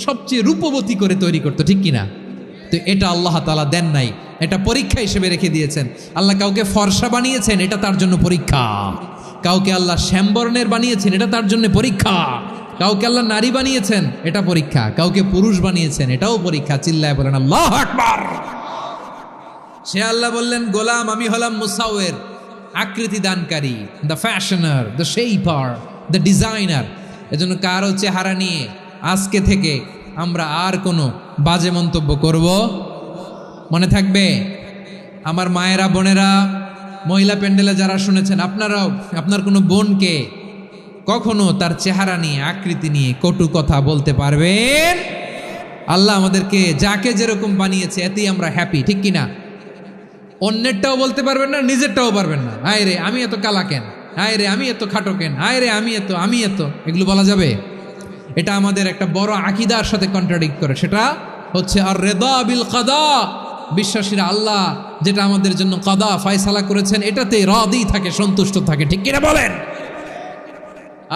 সবচেয়ে রূপবতী করে তৈরি করতো, ঠিক কিনা? তো এটা আল্লাহ তাআলা দেন নাই, এটা পরীক্ষা হিসেবে রেখে দিয়েছেন। আল্লাহ কাউকে ফর্সা বানিয়েছেন, এটা তার জন্য পরীক্ষা। কাউকে আল্লাহ শ্যামবর্ণের বানিয়েছেন, এটা তার জন্য পরীক্ষা। কাউকে আল্লাহ নারী বানিয়েছেন, এটা পরীক্ষা। কাউকে পুরুষ বানিয়েছেন, এটাও পরীক্ষা। চিল্লায় বলেন আল্লাহু আকবার। সে আল্লাহ বললেন, গোলাম আমি হলাম মুসাওয়ের, আকৃতি দানকারী, the fashioner, the shaper, the designer. এজন্য কারো চেহারা নিয়ে আজকে থেকে আমরা আর কোনো বাজে মন্তব্য করব মনে থাকবে। আমার মায়েরা, বোনেরা, মহিলা প্যান্ডেলে যারা শুনেছেন, আপনারাও আপনার কোনো বোনকে কখনো তার চেহারা নিয়ে, আকৃতি নিয়ে কটু কথা বলতে পারবেন? আল্লাহ আমাদেরকে যাকে যেরকম বানিয়েছে এতেই আমরা হ্যাপি, ঠিক কিনা? অন্যেরটাও বলতে পারবেন না, নিজেরটাও পারবেন না। হায় রে আমি এত কালা কেন, হায় রে আমি এত খাটো কেন, হায় রে আমি এত, এগুলো বলা যাবে? এটা আমাদের একটা বড় আকীদার সাথে কন্ট্রাডিক্ট করে। সেটা হচ্ছে আর রিদা বিল কাদা, বিশ্বাসীরা আল্লাহ যেটা আমাদের জন্য কাদা ফয়সালা করেছেন এটাতে রাদি থাকে, সন্তুষ্ট থাকে, ঠিক কিনা বলেন?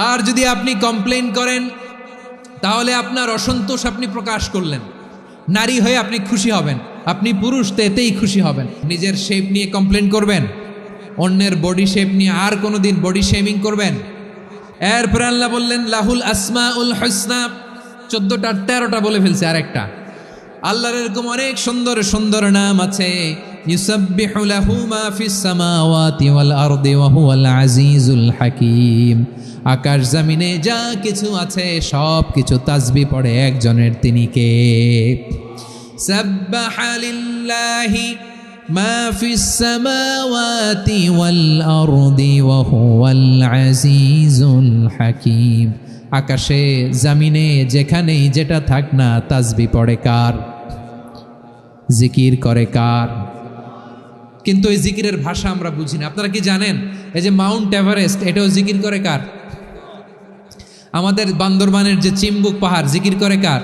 আর যদি আপনি কমপ্লেইন করেন তাহলে আপনার অসন্তোষ আপনি প্রকাশ করলেন। নারী হয়ে আপনি খুশি হবেন, আপনি পুরুষ তো এতেই খুশি হবেন। নিজের শেপ নিয়ে কমপ্লেন করবেন, অন্যের বডি শেপ নিয়ে আর কোনোদিন বডি শেমিং করবেন? এরপর আল্লাহ বললেন লাহুল আসমাউল হুসনা, 14টা 13টা বলে ফেলছে, আরেকটা। আল্লাহর এরকম অনেক সুন্দর সুন্দর নাম আছে। ইউসাব্বিহু লাহু মা ফিস সামাওয়াতি ওয়াল আরদি ওয়া হুয়াল আজিজুল হাকীম। আকাশ জমিনে যা কিছু আছে সব কিছু তাসবিহ পড়ে একজনের, তিনি কে? সাব্বাহা লিল্লাহি মা ফিস সামাওয়াতি ওয়াল আরদি ওয়া হুয়াল আজিজুল হাকীম। আকাশে জমিনে যেখানেই যেটা থাক না, তাসবিহ পড়ে কার? জিকির করে কার? কিন্তু এই জিকিরের ভাষা আমরা বুঝি না। আপনারা কি জানেন এই যে মাউন্ট এভারেস্ট, এটাও জিকির করে কার? আমাদের বান্দরবানের যে চিম্বুক পাহাড়, জিকির করে কার?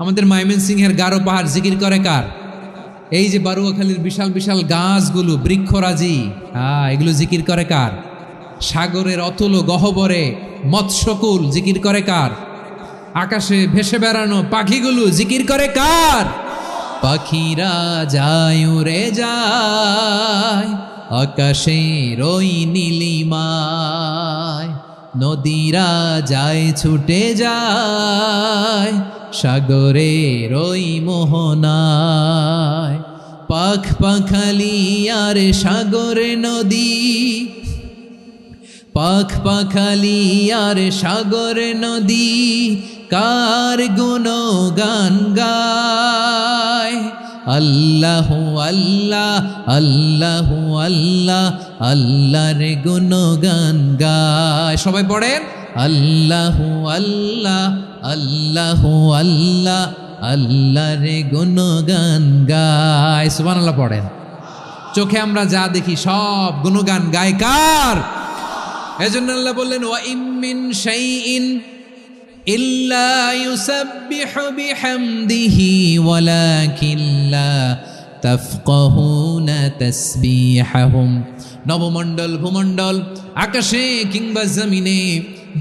আমাদের ময়মনসিংহের গারো পাহাড়, জিকির করে কার? এই যে বারুয়াখালীর বিশাল বিশাল গাছগুলো, বৃক্ষরাজি, এগুলো জিকির করে কার? সাগরের অতল গহ্বরে মৎস্যকুল, জিকির করে কার? আকাশে ভেসে বেড়ানো পাখিগুলো, জিকির করে কার? পাখিরা যায় উড়ে যায় আকাশের ওই নীলিমায়, নদীরা যায় ছুটে যায় সাগরের ওই মোহনায়। পাখ পাখালি আর সাগরে নদী, পাখ পাখালি আর সাগরে নদী, কার গুণগান গায়? আল্লাহু আল্লাহ আল্লাহু আল্লাহ, আল্লাহর গুণগান গায়। সবাই পড়েন আল্লাহু আল্লাহ আল্লাহু আল্লাহ, আল্লাহর গুণগান গায়। সুবহানাল্লাহ পড়েন। চোখে আমরা যা দেখি সব গুণগান গায় কার? এজন্য আল্লাহ বললেন ওয়া ইম মিন শাইইন ইল্লা ইউসাব্বিহু বিহামদিহি ওয়ালাকিন লা তাফকাহুনা তাসবিহাহুম। নবমণ্ডল, ভূমণ্ডল, আকাশে কিংবা জমিনে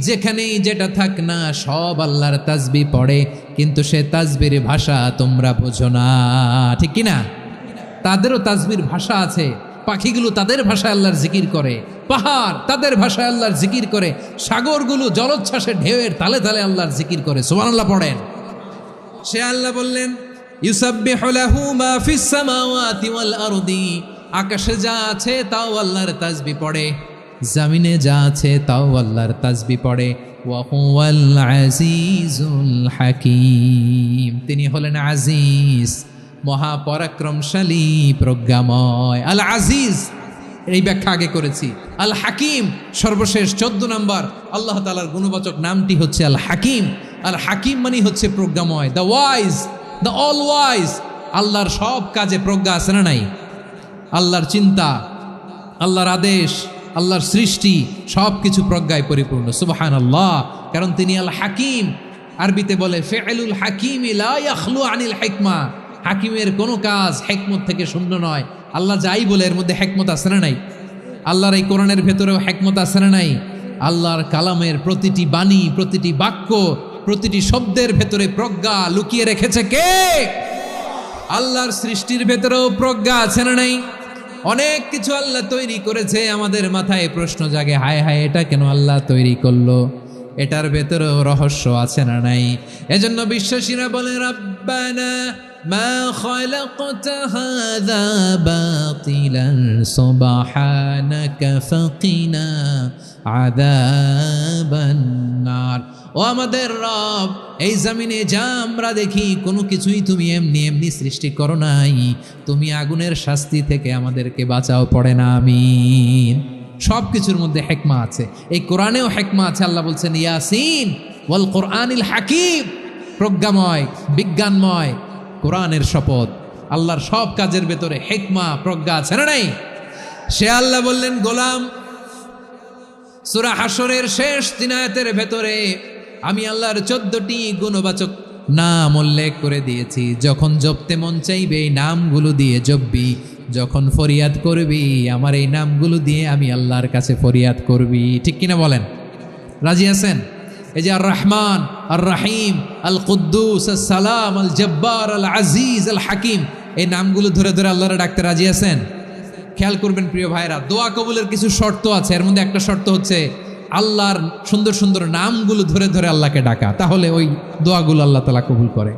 যেখানেই যেটা থাক না সব আল্লাহর তাসবিহ পড়ে, কিন্তু সে তাসবির ভাষা তোমরা বোঝো না, ঠিক কি না? তাদেরও তাসবির ভাষা আছে। পাখিগুলো তাদের ভাষায় আল্লাহর জিকির করে, পাহাড় তাদের ভাষায় আল্লাহর জিকির করে, সাগরগুলো জলোচ্ছ্বাসে ঢেউয়ের তালে তালে আল্লাহর জিকির করে। সুবহানাল্লাহ পড়েন। সে আল্লাহ বললেন ইউসাব্বিহু লাহু মা ফিস সামাওয়াতি ওয়াল আরদি, আকাশে যা আছে তাও আল্লাহর তাসবিহ পড়ে, জমিনে যা আছে তাও আল্লাহর তাসবিহ পড়ে। ওয়া হুয়াল আজিজুল হাকীম, তিনি হলেন আজিজ, মহাপরাক্রমশালী, প্রজ্ঞাময়। আল আজিজ এই ব্যাখ্যা আগে করেছি। আল হাকিম সর্বশেষ 14 নম্বর আল্লাহ তাআলার গুণবাচক নামটি হচ্ছে আল হাকিম। আল হাকিম মানে হচ্ছে প্রজ্ঞাময়, the wise, the all wise. আল্লাহর সব কাজে প্রজ্ঞা আছে না নাই? আল্লাহর চিন্তা, আল্লাহর আদেশ, আল্লাহর সৃষ্টি সব কিছু প্রজ্ঞায় পরিপূর্ণ। সুবহানাল্লাহ, কারণ তিনি আল হাকিম। আরবিতে বলে ফিআলুল হাকিম লা ইয়াখলু আনিল হিকমা, হাকিমের কোনো কাজ হিকমত থেকে শূন্য নয়। আল্লাহ যাই বলে এর মধ্যে হিকমত আছে না নাই? আল্লাহর এই কোরআনের ভেতরেও হিকমত আছে না নাই? আল্লাহর কালামের প্রতিটি বাণী, প্রতিটি বাক্য, প্রতিটি শব্দের ভেতরে প্রজ্ঞা লুকিয়ে রেখেছে কে? আল্লাহর সৃষ্টির ভেতরেও প্রজ্ঞা আছে না নাই? অনেক কিছু আল্লাহ তৈরি করেছে, আমাদের মাথায় প্রশ্ন জাগে, হায় হায় এটা কেন আল্লাহ তৈরি করলো? এটার ভেতরেও রহস্য আছে না নাই? এজন্য বিশ্বাসীরা বলে রব্বানা মা খালাকতা হাযা বাতিলান সুবহানাকা ফাকিনা আযাবান নার। ও আমাদের রব, এই জমিনে যা আমরা দেখি কোনো কিছুই তুমি এমনি এমনি সৃষ্টি করো নাই, তুমি আগুনের শাস্তি থেকে আমাদেরকে বাঁচাও, পড়ে না আমিন। সব কিছুর মধ্যে হিকমা আছে, এই কোরআনেও হিকমা আছে। আল্লাহ বলছেন ইয়াসিন ওয়াল কোরআনিল হাকিম, প্রজ্ঞাময়, বিজ্ঞানময় কোরআনের শপথ। আল্লাহর সব কাজের ভেতরে হিকমা, প্রজ্ঞা আছে না নাই? সে আল্লাহ বললেন গোলাম, সূরা হাশরের শেষ 3 আয়াতের ভেতরে আমি আল্লাহর 14টি গুণবাচক নাম উল্লেখ করে দিয়েছি। যখন জপতে মন চাইবে এই নামগুলো দিয়ে জপবি, যখন ফরিয়াদ করবি আমার এই নামগুলো দিয়ে আমি আল্লাহর কাছে ফরিয়াদ করবি, ঠিক কিনা বলেন? রাজি আছেন? এই যে আর রহমান, আর রাহিম, আল কুদ্দুস, আল সালাম, আল জব্বার, আল আজিজ, আল হাকিম, এই নামগুলো ধরে ধরে আল্লাহরে ডাকতে রাজি আছেন? খেয়াল করবেন প্রিয় ভাইরা, দোয়া কবুলের কিছু শর্ত আছে। এর মধ্যে একটা শর্ত হচ্ছে আল্লাহর সুন্দর সুন্দর নামগুলো ধরে ধরে আল্লাহকে ডাকা, তাহলে ওই দোয়াগুলো আল্লাহ তাআলা কবুল করে।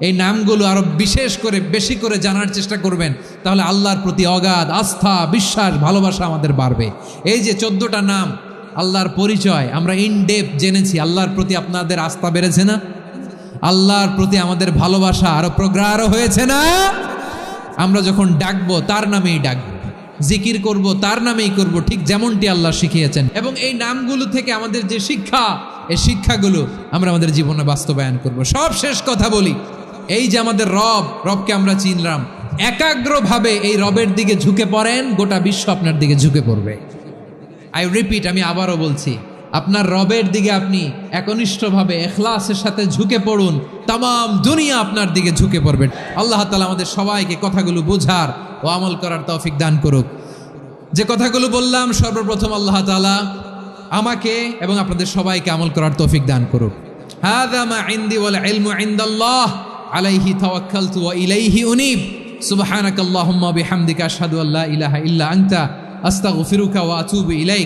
এই নামগুলো আরো বিশেষ করে বেশি করে জানার চেষ্টা করবেন, তাহলে আল্লাহর প্রতি অগাধ আস্থা, বিশ্বাস, ভালোবাসা আমাদের বাড়বে। এই যে 14টা নাম আল্লাহর পরিচয় আমরা ইন ডেপথ জেনেছি, আল্লাহর প্রতি আপনাদের আস্থা বেড়েছে না? আল্লাহর প্রতি আমাদের ভালোবাসা আরো প্রগাঢ় হয়েছে না? আমরা যখন ডাকবো তার নামেই ডাকবো, জিকির করব তার নামেই করব, ঠিক যেমনটি আল্লাহ শিখিয়েছেন। এবং এই নামগুলো থেকে আমাদের যে শিক্ষা, এই শিক্ষাগুলো আমরা আমাদের জীবনে বাস্তবায়ন করব। সব শেষ কথা বলি, এই যে আমাদের রবকে আমরা চিনলাম, একাগ্রভাবে এই রবের দিকে ঝুঁকে পড়েন, গোটা বিশ্ব আপনার দিকে ঝুঁকে পড়বে। আই রিপিট, আমি আবারও বলছি, আপনার রবের দিকে আপনি একনিষ্ঠভাবে ইখলাসের সাথে ঝুঁকে পড়ুন, তামাম দুনিয়া আপনার দিকে ঝুঁকে পড়বে। আল্লাহ তাআলা আমাদের সবাইকে কথাগুলো বোঝার ও আমল করার তৌফিক দান করুক। যে কথাগুলো বললাম, সর্বপ্রথম আল্লাহ তাআলা আমাকে এবং আপনাদের সবাইকে আমল করার তৌফিক দান করুক। হাযা মা ইনদি ওয়াল ইলমু ইনদাল্লাহ আলাইহি তাওয়াক্কালতু ওয়া ইলাইহি উনীব। সুবহানাকাল্লাহুম্মা বিহামদিকা আশহাদু আল্লা ইলাহা ইল্লা আনতা আস্তাগফিরুকা ওয়া আতুবু ইলাইক।